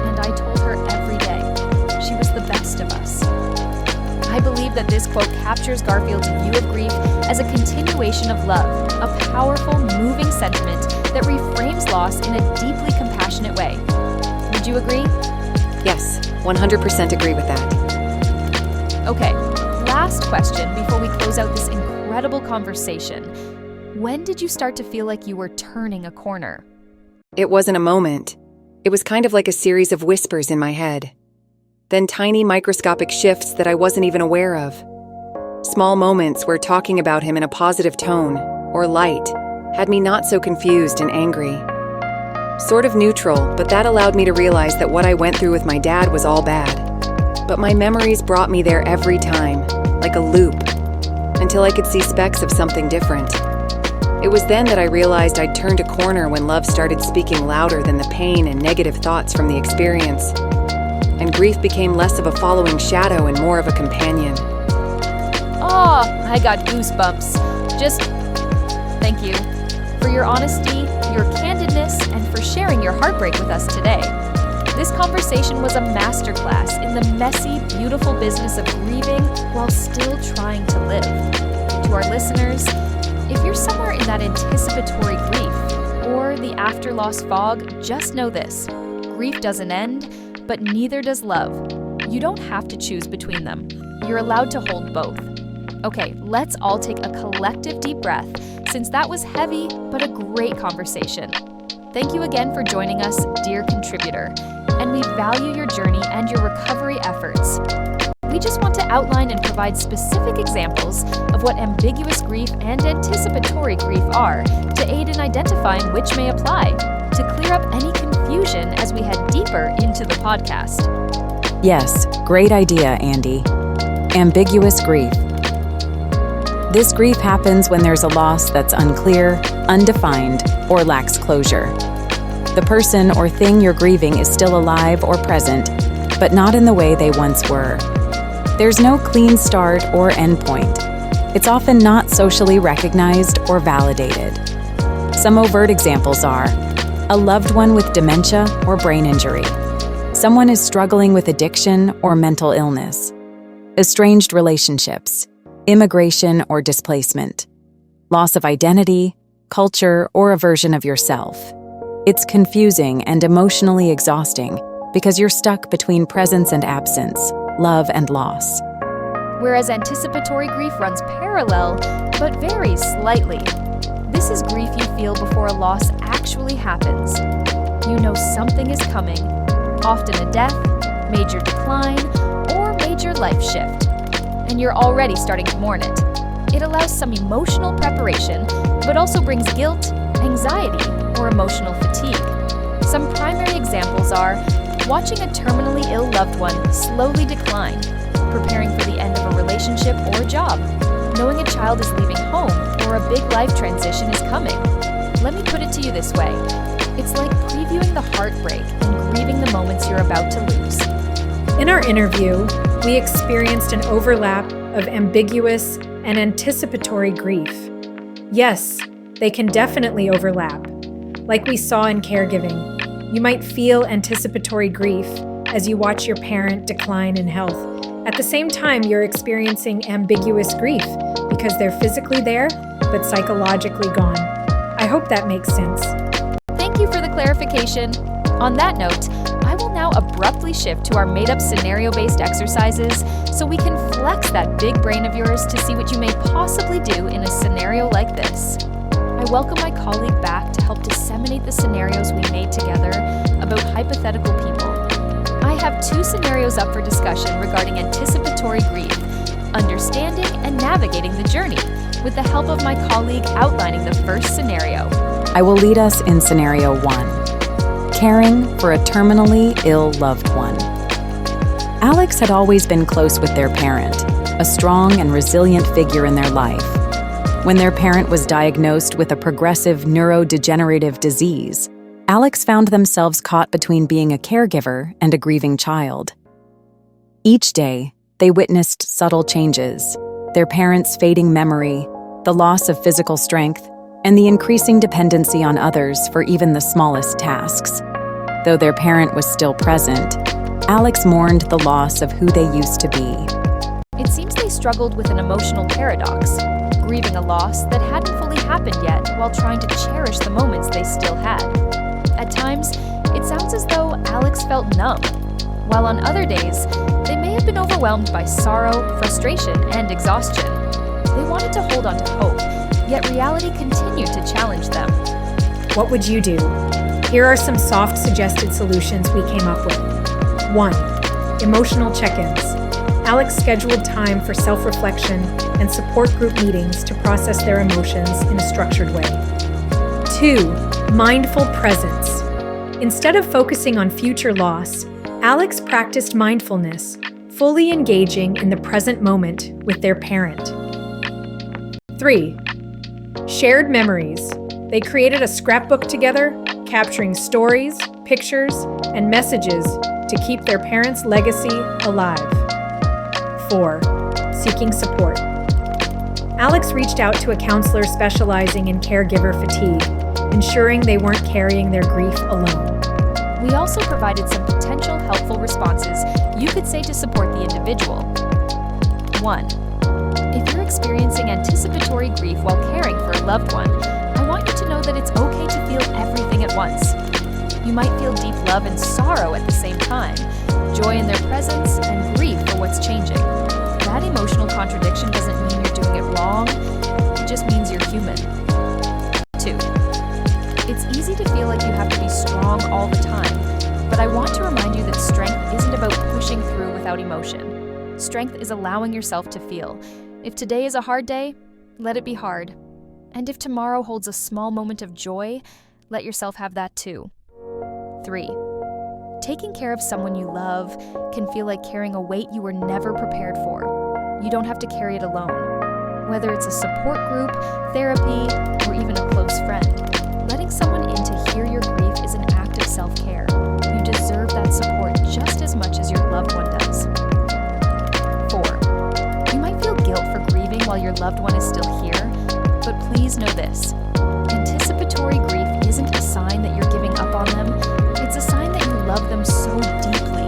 And I told her every day. She was the best of us. I believe that this quote captures Garfield's view of grief as a continuation of love, a powerful, moving sentiment that reframes loss in a deeply compassionate way. Would you agree? Yes, 100% agree with that. Okay, last question before we close out this incredible conversation. When did you start to feel like you were turning a corner? It wasn't a moment. It was kind of like a series of whispers in my head. Then tiny microscopic shifts that I wasn't even aware of. Small moments where talking about him in a positive tone, or light, had me not so confused and angry. Sort of neutral, but that allowed me to realize that what I went through with my dad was all bad. But my memories brought me there every time, like a loop, until I could see specks of something different. It was then that I realized I'd turned a corner when love started speaking louder than the pain and negative thoughts from the experience. And grief became less of a following shadow and more of a companion. Oh, I got goosebumps. Just thank you for your honesty, your candidness, and for sharing your heartbreak with us today. This conversation was a masterclass in the messy, beautiful business of grieving while still trying to live. To our listeners, if you're somewhere in that anticipatory grief or the after-loss fog, just know this: grief doesn't end, but neither does love. You don't have to choose between them. You're allowed to hold both. Okay, let's all take a collective deep breath, since that was heavy, but a great conversation. Thank you again for joining us, dear contributor, and we value your journey and your recovery efforts. We just want to outline and provide specific examples of what ambiguous grief and anticipatory grief are to aid in identifying which may apply, to clear up any confusion as we head deeper into the podcast. Yes, great idea, Andy. Ambiguous grief. This grief happens when there's a loss that's unclear, undefined, or lacks closure. The person or thing you're grieving is still alive or present, but not in the way they once were. There's no clean start or end point. It's often not socially recognized or validated. Some overt examples are a loved one with dementia or brain injury. Someone is struggling with addiction or mental illness. Estranged relationships, immigration or displacement, loss of identity, culture, or a version of yourself. It's confusing and emotionally exhausting because you're stuck between presence and absence, love and loss. Whereas anticipatory grief runs parallel, but varies slightly. This is grief you feel before a loss actually happens. You know something is coming, often a death, major decline, or major life shift, and you're already starting to mourn it. It allows some emotional preparation, but also brings guilt, anxiety, or emotional fatigue. Some primary examples are watching a terminally ill loved one slowly decline, preparing for the end of a relationship or job, knowing a child is leaving home or a big life transition is coming. Let me put it to you this way. It's like previewing the heartbreak and grieving the moments you're about to lose. In our interview, we experienced an overlap of ambiguous and anticipatory grief. Yes, they can definitely overlap. Like we saw in caregiving, you might feel anticipatory grief as you watch your parent decline in health. At the same time, you're experiencing ambiguous grief because they're physically there, but psychologically gone. I hope that makes sense. Thank you for the clarification. On that note, I will now abruptly shift to our made-up scenario-based exercises so we can flex that big brain of yours to see what you may possibly do in a scenario like this. I welcome my colleague back to help disseminate the scenarios we made together about hypothetical people. I have 2 scenarios up for discussion regarding anticipatory grief, understanding and navigating the journey, with the help of my colleague outlining the first scenario. I will lead us in scenario 1, caring for a terminally ill loved one. Alex had always been close with their parent, a strong and resilient figure in their life. When their parent was diagnosed with a progressive neurodegenerative disease, Alex found themselves caught between being a caregiver and a grieving child. Each day, they witnessed subtle changes, their parents' fading memory, the loss of physical strength, and the increasing dependency on others for even the smallest tasks. Though their parent was still present, Alex mourned the loss of who they used to be. It seems they struggled with an emotional paradox, grieving a loss that hadn't fully happened yet while trying to cherish the moments they still had. At times, it sounds as though Alex felt numb, while on other days, they may have been overwhelmed by sorrow, frustration, and exhaustion. They wanted to hold on to hope, yet reality continued to challenge them. What would you do? Here are some soft suggested solutions we came up with. 1. Emotional check-ins. Alex scheduled time for self-reflection and support group meetings to process their emotions in a structured way. 2. Mindful presence. Instead of focusing on future loss, Alex practiced mindfulness, fully engaging in the present moment with their parent. 3. Shared memories. They created a scrapbook together, capturing stories, pictures, and messages to keep their parents' legacy alive. 4. Seeking support. Alex reached out to a counselor specializing in caregiver fatigue, ensuring they weren't carrying their grief alone. We also provided some potential helpful responses you could say to support the individual. 1. If you're experiencing anticipatory grief while caring for a loved one, I want you to know that it's okay to feel everything at once. You might feel deep love and sorrow at the same time, joy in their presence, and grief for what's changing. That emotional contradiction doesn't mean you're doing it wrong, it just means you're human. 2. It's easy to feel like you have to be strong all the time, but I want to remind you that strength isn't about pushing through without emotion. Strength is allowing yourself to feel. If today is a hard day, let it be hard. And if tomorrow holds a small moment of joy, let yourself have that too. 3. Taking care of someone you love can feel like carrying a weight you were never prepared for. You don't have to carry it alone. Whether it's a support group, therapy, or even a close friend, letting someone in to hear your grief is an act of self-care. You deserve that support just as much as your loved one does. 4. You might feel guilt for grieving while your loved one is still here, but please know this. Anticipatory grief isn't a sign that you're giving up on them. It's a sign that you love them so deeply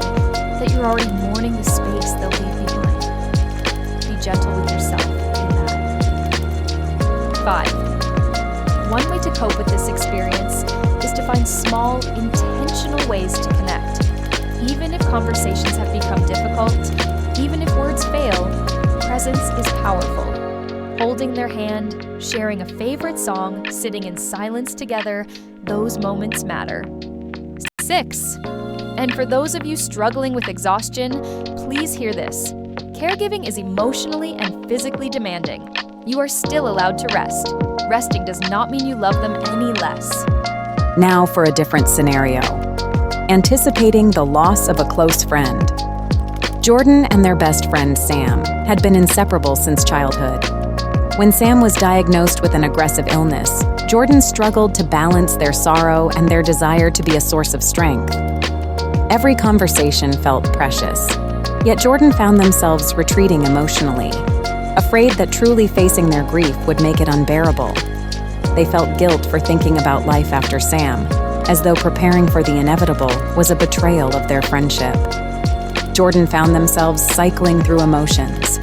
that you're already mourning the space they'll leave behind. Be gentle with yourself in that. 5. One way to cope with this experience is to find small, intentional ways to connect. Even if conversations have become difficult, even if words fail, presence is powerful. Holding their hand, sharing a favorite song, sitting in silence together, those moments matter. 6. And for those of you struggling with exhaustion, please hear this. Caregiving is emotionally and physically demanding. You are still allowed to rest. Resting does not mean you love them any less. Now for a different scenario. Anticipating the loss of a close friend. Jordan and their best friend Sam had been inseparable since childhood. When Sam was diagnosed with an aggressive illness, Jordan struggled to balance their sorrow and their desire to be a source of strength. Every conversation felt precious, yet Jordan found themselves retreating emotionally, afraid that truly facing their grief would make it unbearable. They felt guilt for thinking about life after Sam, as though preparing for the inevitable was a betrayal of their friendship. Jordan found themselves cycling through emotions: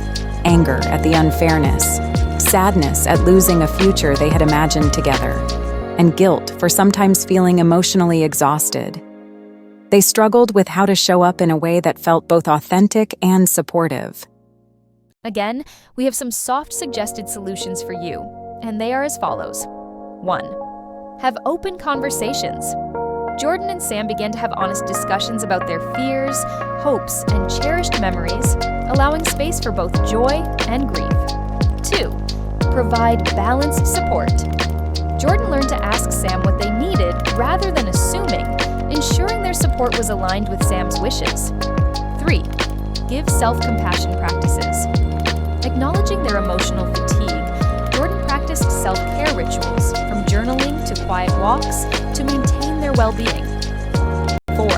anger at the unfairness, sadness at losing a future they had imagined together, and guilt for sometimes feeling emotionally exhausted. They struggled with how to show up in a way that felt both authentic and supportive. Again, we have some soft suggested solutions for you, and they are as follows. 1. Have open conversations. Jordan and Sam began to have honest discussions about their fears, hopes, and cherished memories, allowing space for both joy and grief. 2. Provide balanced support. Jordan learned to ask Sam what they needed rather than assuming, ensuring their support was aligned with Sam's wishes. 3. Give self-compassion practices. Acknowledging their emotional fatigue, Jordan practiced self-care rituals, from journaling to quiet walks, to maintain their well-being. 4.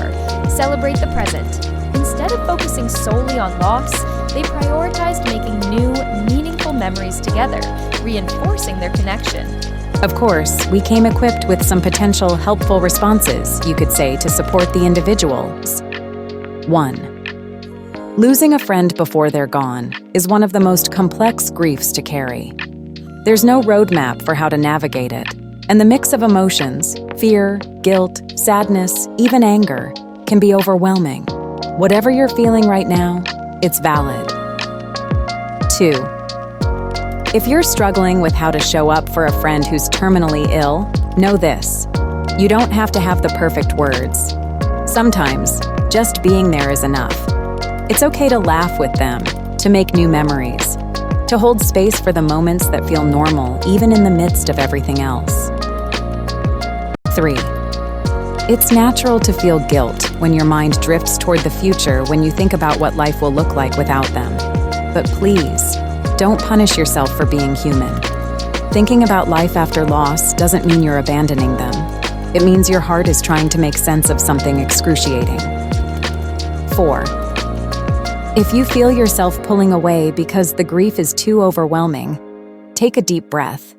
Celebrate the present. Instead of focusing solely on loss, they prioritized making new, meaningful memories together, reinforcing their connection. Of course, we came equipped with some potential helpful responses, you could say, to support the individuals. 1. Losing a friend before they're gone is one of the most complex griefs to carry. There's no roadmap for how to navigate it, and the mix of emotions, fear, guilt, sadness, even anger, can be overwhelming. Whatever you're feeling right now, it's valid. 2. If you're struggling with how to show up for a friend who's terminally ill, know this: you don't have to have the perfect words. Sometimes, just being there is enough. It's okay to laugh with them, to make new memories, to hold space for the moments that feel normal even in the midst of everything else. 3. It's natural to feel guilt when your mind drifts toward the future when you think about what life will look like without them. But please, don't punish yourself for being human. Thinking about life after loss doesn't mean you're abandoning them. It means your heart is trying to make sense of something excruciating. 4. If you feel yourself pulling away because the grief is too overwhelming, take a deep breath.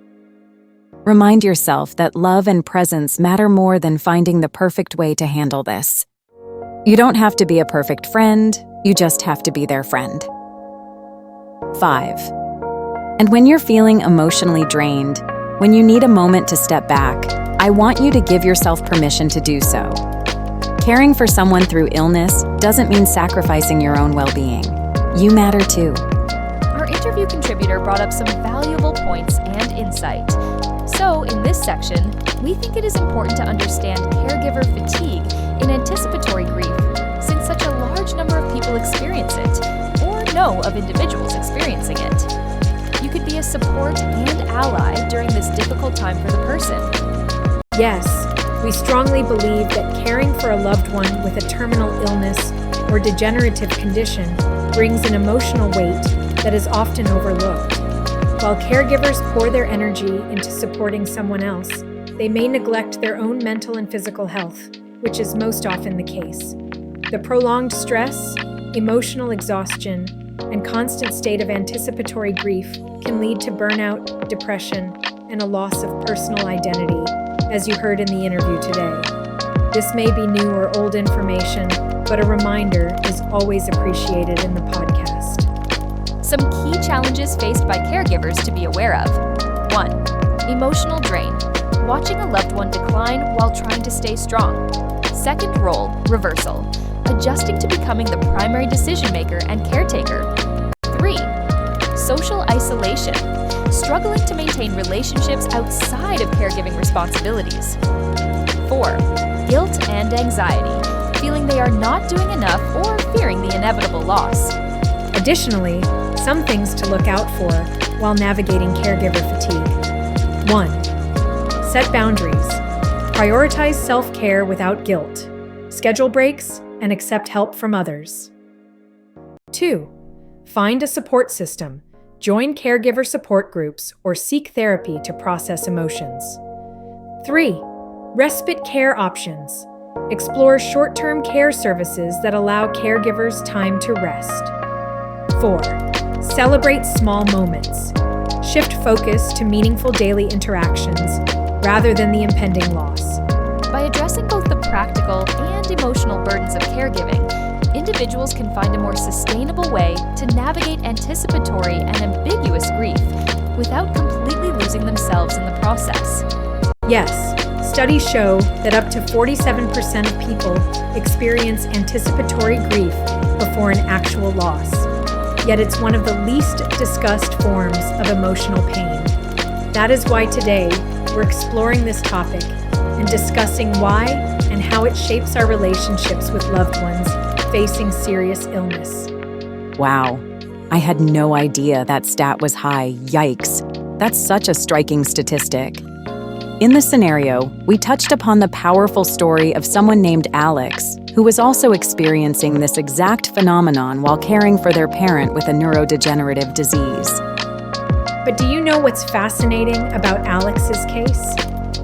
Remind yourself that love and presence matter more than finding the perfect way to handle this. You don't have to be a perfect friend, you just have to be their friend. 5. And when you're feeling emotionally drained, when you need a moment to step back, I want you to give yourself permission to do so. Caring for someone through illness doesn't mean sacrificing your own well-being. You matter too. Our interview contributor brought up some valuable points and insight. So, in this section, we think it is important to understand caregiver fatigue in anticipatory grief, since such a large number of people experience it, or know of individuals experiencing it. You could be a support and ally during this difficult time for the person. Yes, we strongly believe that caring for a loved one with a terminal illness or degenerative condition brings an emotional weight that is often overlooked. While caregivers pour their energy into supporting someone else, they may neglect their own mental and physical health, which is most often the case. The prolonged stress, emotional exhaustion, and constant state of anticipatory grief can lead to burnout, depression, and a loss of personal identity, as you heard in the interview today. This may be new or old information, but a reminder is always appreciated in the podcast. Some key challenges faced by caregivers to be aware of. 1. Emotional drain. Watching a loved one decline while trying to stay strong. Second role, reversal. Adjusting to becoming the primary decision maker and caretaker. 3. Social isolation. Struggling to maintain relationships outside of caregiving responsibilities. 4. Guilt and anxiety. Feeling they are not doing enough or fearing the inevitable loss. Additionally, some things to look out for while navigating caregiver fatigue. 1. Set boundaries. Prioritize self-care without guilt. Schedule breaks and accept help from others. 2. Find a support system. Join caregiver support groups or seek therapy to process emotions. 3. Respite care options. Explore short-term care services that allow caregivers time to rest. 4. Celebrate small moments. Shift focus to meaningful daily interactions rather than the impending loss. By addressing both the practical and emotional burdens of caregiving, individuals can find a more sustainable way to navigate anticipatory and ambiguous grief without completely losing themselves in the process. Yes, studies show that up to 47% of people experience anticipatory grief before an actual loss. Yet it's one of the least discussed forms of emotional pain. That is why today we're exploring this topic and discussing why and how it shapes our relationships with loved ones facing serious illness. Wow, I had no idea that stat was high. Yikes. That's such a striking statistic. In this scenario, we touched upon the powerful story of someone named Alex, who was also experiencing this exact phenomenon while caring for their parent with a neurodegenerative disease. But do you know what's fascinating about Alex's case?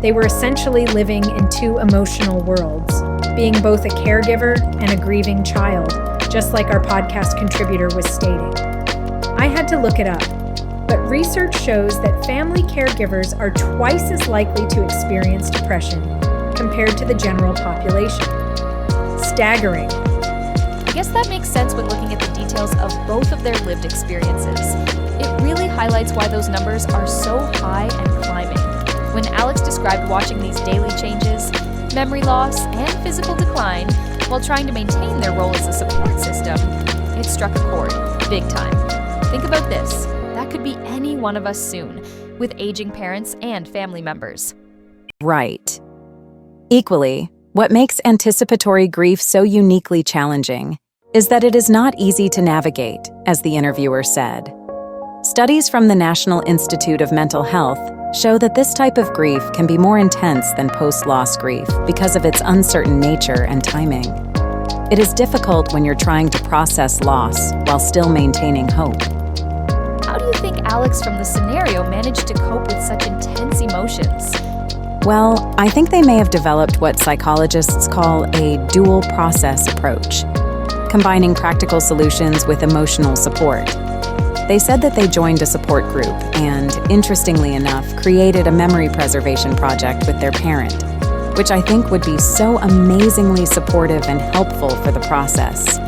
They were essentially living in two emotional worlds, being both a caregiver and a grieving child, just like our podcast contributor was stating. I had to look it up. But research shows that family caregivers are twice as likely to experience depression compared to the general population. Staggering. I guess that makes sense when looking at the details of both of their lived experiences. It really highlights why those numbers are so high and climbing. When Alex described watching these daily changes, memory loss, and physical decline while trying to maintain their role as a support system, it struck a chord, big time. Think about this. That could be any one of us soon, with aging parents and family members. Right. Equally, what makes anticipatory grief so uniquely challenging is that it is not easy to navigate, as the interviewer said. Studies from the National Institute of Mental Health show that this type of grief can be more intense than post-loss grief because of its uncertain nature and timing. It is difficult when you're trying to process loss while still maintaining hope. How do you think Alex from the scenario managed to cope with such intense emotions? Well, I think they may have developed what psychologists call a dual process approach, combining practical solutions with emotional support. They said that they joined a support group and, interestingly enough, created a memory preservation project with their parent, which I think would be so amazingly supportive and helpful for the process.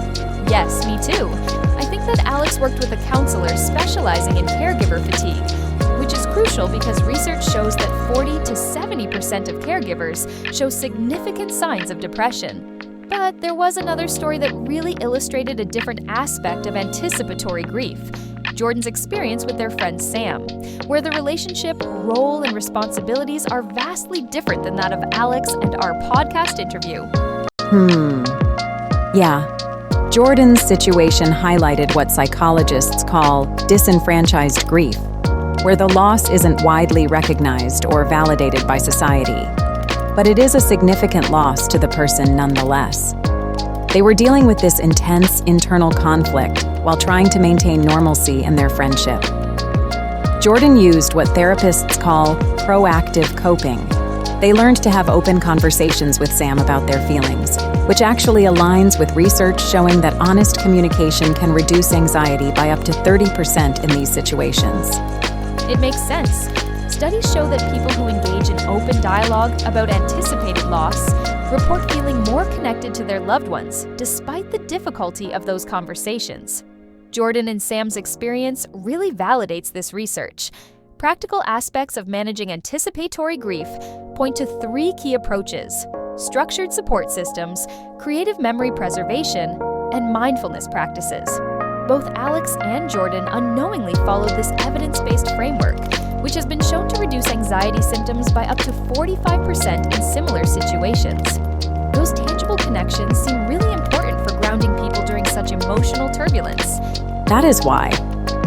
Yes, me too. I think that Alex worked with a counselor specializing in caregiver fatigue, which is crucial because research shows that 40 to 70% of caregivers show significant signs of depression. But there was another story that really illustrated a different aspect of anticipatory grief, Jordan's experience with their friend Sam, where the relationship, role, and responsibilities are vastly different than that of Alex and our podcast interview. Yeah. Jordan's situation highlighted what psychologists call disenfranchised grief, where the loss isn't widely recognized or validated by society, but it is a significant loss to the person nonetheless. They were dealing with this intense internal conflict while trying to maintain normalcy in their friendship. Jordan used what therapists call proactive coping. They learned to have open conversations with Sam about their feelings, which actually aligns with research showing that honest communication can reduce anxiety by up to 30% in these situations. It makes sense. Studies show that people who engage in open dialogue about anticipated loss report feeling more connected to their loved ones, despite the difficulty of those conversations. Jordan and Sam's experience really validates this research. Practical aspects of managing anticipatory grief point to 3 key approaches: structured support systems, creative memory preservation, and mindfulness practices. Both Alex and Jordan unknowingly followed this evidence-based framework, which has been shown to reduce anxiety symptoms by up to 45% in similar situations. Those tangible connections seem really important for grounding people during such emotional turbulence. That is why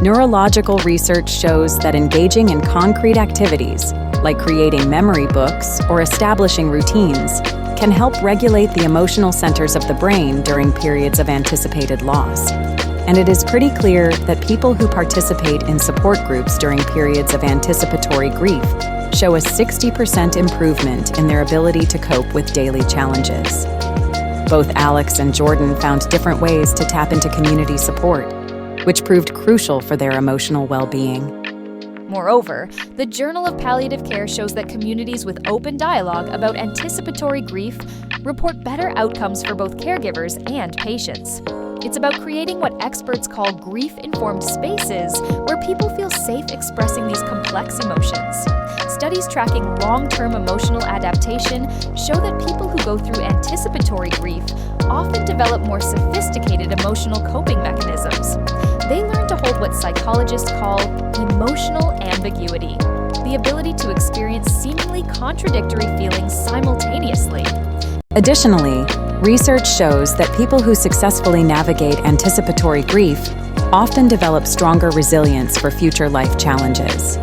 neurological research shows that engaging in concrete activities, like creating memory books or establishing routines, can help regulate the emotional centers of the brain during periods of anticipated loss. And it is pretty clear that people who participate in support groups during periods of anticipatory grief show a 60% improvement in their ability to cope with daily challenges. Both Alex and Jordan found different ways to tap into community support, which proved crucial for their emotional well-being. Moreover, the Journal of Palliative Care shows that communities with open dialogue about anticipatory grief report better outcomes for both caregivers and patients. It's about creating what experts call grief-informed spaces where people feel safe expressing these complex emotions. Studies tracking long-term emotional adaptation show that people who go through anticipatory grief often develop more sophisticated emotional coping mechanisms. They learn to hold what psychologists call emotional ambiguity, the ability to experience seemingly contradictory feelings simultaneously. Additionally, research shows that people who successfully navigate anticipatory grief often develop stronger resilience for future life challenges.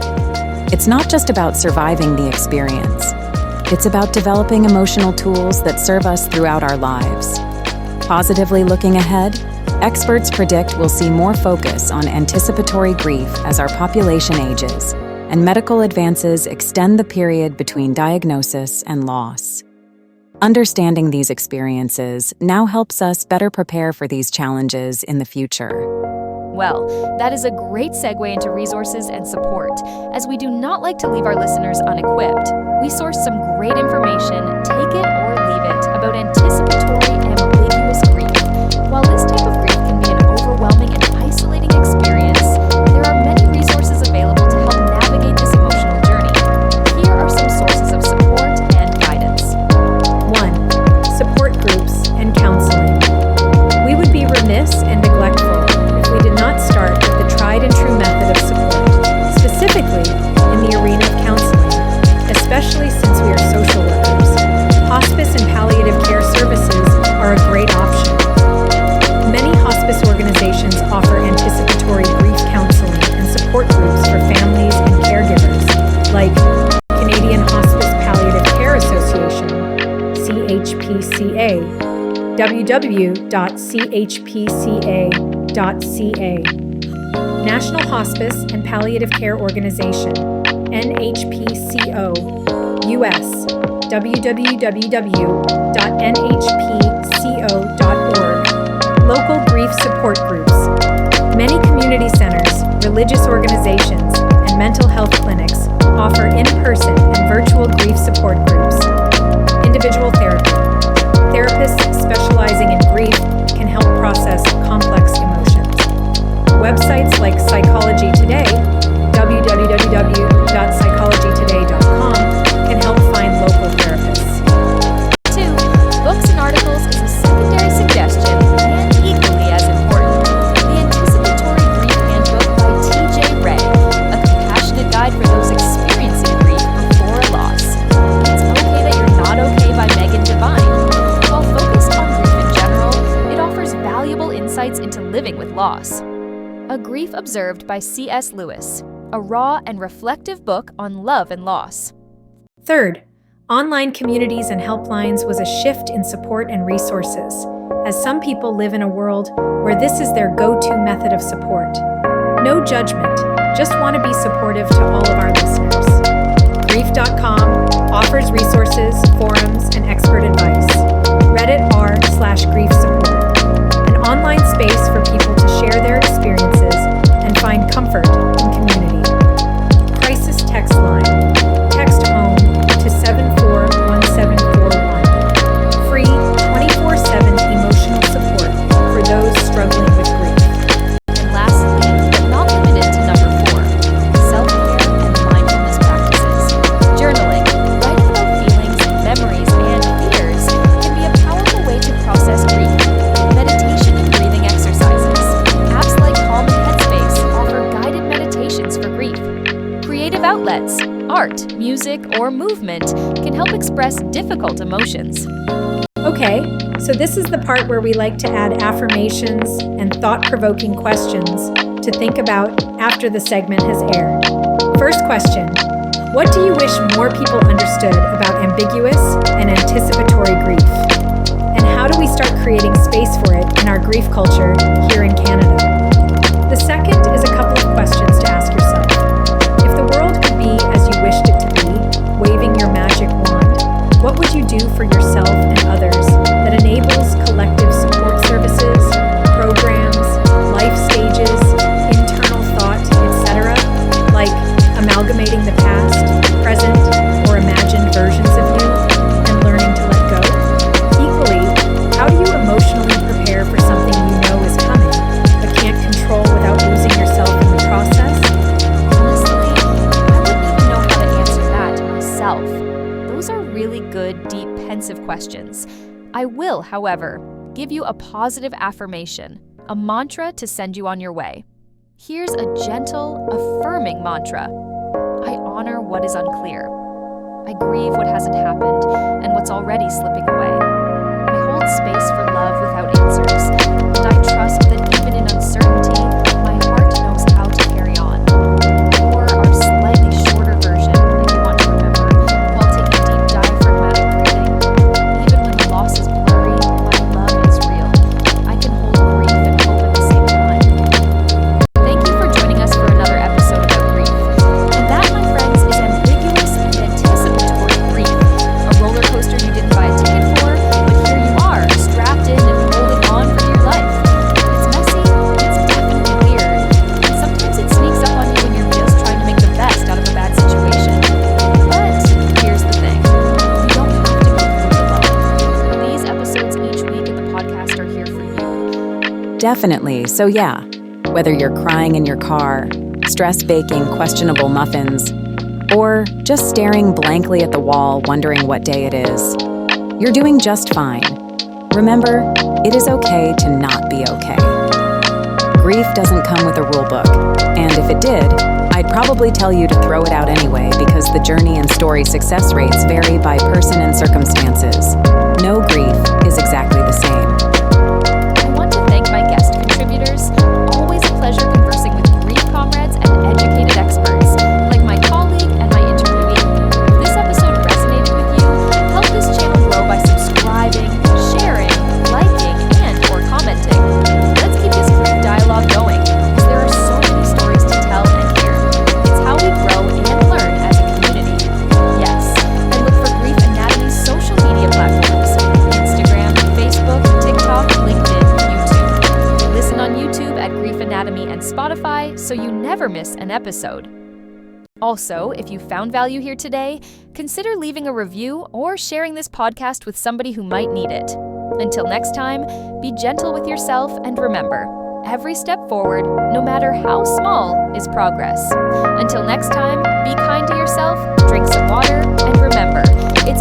It's not just about surviving the experience. It's about developing emotional tools that serve us throughout our lives. Positively looking ahead, experts predict we'll see more focus on anticipatory grief as our population ages, and medical advances extend the period between diagnosis and loss. Understanding these experiences now helps us better prepare for these challenges in the future. well. That is a great segue into resources and support, as we do not like to leave our listeners unequipped. We sourced some great information, take it or leave it, about anticipatory ambiguous grief. While this type of grief can be an overwhelming and isolating experience, there are many resources available to help navigate this emotional journey. Here are some sources of support and guidance. 1. Support groups and counseling. We would be remiss and neglectful if we did not start with the tried and true method of support, specifically in the arena of counseling, especially since we are social workers. Hospice and palliative care services are a great option. Many hospice organizations offer anticipatory grief counseling and support groups for families and caregivers, like Canadian Hospice Palliative Care Association, CHPCA, www.chpca.ca, National Hospice and Palliative Care Organization, NHPCO, US, www.nhpco.org, local grief support groups. Many community centers, religious organizations, and mental health clinics offer in-person and virtual grief support groups. Individual therapy. Therapists specializing in grief can help process complex emotions. Websites like Psychology Today, www.psychologytoday.com, can help find local therapists. 2. Books and articles is a secondary suggestion and equally as important. The Anticipatory Grief Handbook by T.J. Wray, a compassionate guide for those experiencing grief before a loss. It's Okay That You're Not Okay by Megan Devine. While focused on grief in general, it offers valuable insights into living with loss. A Grief Observed by C.S. Lewis, a raw and reflective book on love and loss. 3rd, online communities and helplines was a shift in support and resources, as some people live in a world where this is their go-to method of support. No judgment, just want to be supportive to all of our listeners. Grief.com offers resources, forums, and expert advice. Reddit r/griefsupport, an online space for people to share their experiences and find comfort in community. Crisis text line. Text HOME to 741741. Free 24/7 emotional support for those struggling with grief. And lastly, but not limited to number 4, self-care and mindfulness practices. Journaling, writing about feelings, memories, and fears can be a powerful way to process grief. Meditation and breathing exercises. Apps like Calm and Headspace offer guided meditations for grief. Creative outlets, art, music, or movement can help express difficult emotions. Okay, so this is the part where we like to add affirmations and thought-provoking questions to think about after the segment has aired. First question: what do you wish more people understood about ambiguous and anticipatory grief? And how do we start creating space for it in our grief culture here in Canada? The second is a couple of questions to ask yourself. If the world could be as you wished it to be, waving your magic wand, what would you do for yourself and others that enables collective support services, programs, life stages, internal thought, etc., like amalgamating the past, present, or imagined versions of you and learning to let go? Equally, how do you emotionally prepare for something you know is coming, but can't control without losing yourself in the process? Honestly, I wouldn't even know how to answer that myself. Those are really good, deep, pensive questions. I will, however, give you a positive affirmation, a mantra to send you on your way. Here's a gentle, affirming mantra. I honor what is unclear. I grieve what hasn't happened and what's already slipping away. I hold space for love without answers, and I trust that even in uncertainty, my heart knows how to carry on. Or our slightly shorter version, if you want to remember, while taking deep diaphragmatic breathing. Even when the loss is blurry, my love is real. I can hold grief and hope at the same time. Thank you for joining us for another episode about grief. And that, my friends, is Ambiguous and Anticipatory Grief, a roller coaster you didn't buy a ticket for, Definitely, so yeah. Whether you're crying in your car, stress baking questionable muffins, or just staring blankly at the wall wondering what day it is, you're doing just fine. Remember, it is okay to not be okay. Grief doesn't come with a rule book, and if it did, I'd probably tell you to throw it out anyway because the journey and story success rates vary by person and circumstances. No grief is exactly the same. I want to thank my guest contributors. Always a pleasure conversing with grief comrades and educated experts, like my colleague and my interviewee. If this episode resonated with you, help this channel grow by subscribing, sharing, liking, and/or commenting. Let's keep this grief dialogue going, because there are so many stories to tell and hear. It's how we grow and learn as a community. Yes, and look for Grief Anatomy's social media platforms: Instagram, Facebook, TikTok, LinkedIn, YouTube. Listen on YouTube at Grief Anatomy and Spotify so you never miss an episode. Also, if you found value here today, consider leaving a review or sharing this podcast with somebody who might need it. Until next time, be gentle with yourself and remember, every step forward, no matter how small, is progress. Until next time, be kind to yourself, drink some water, and remember, it's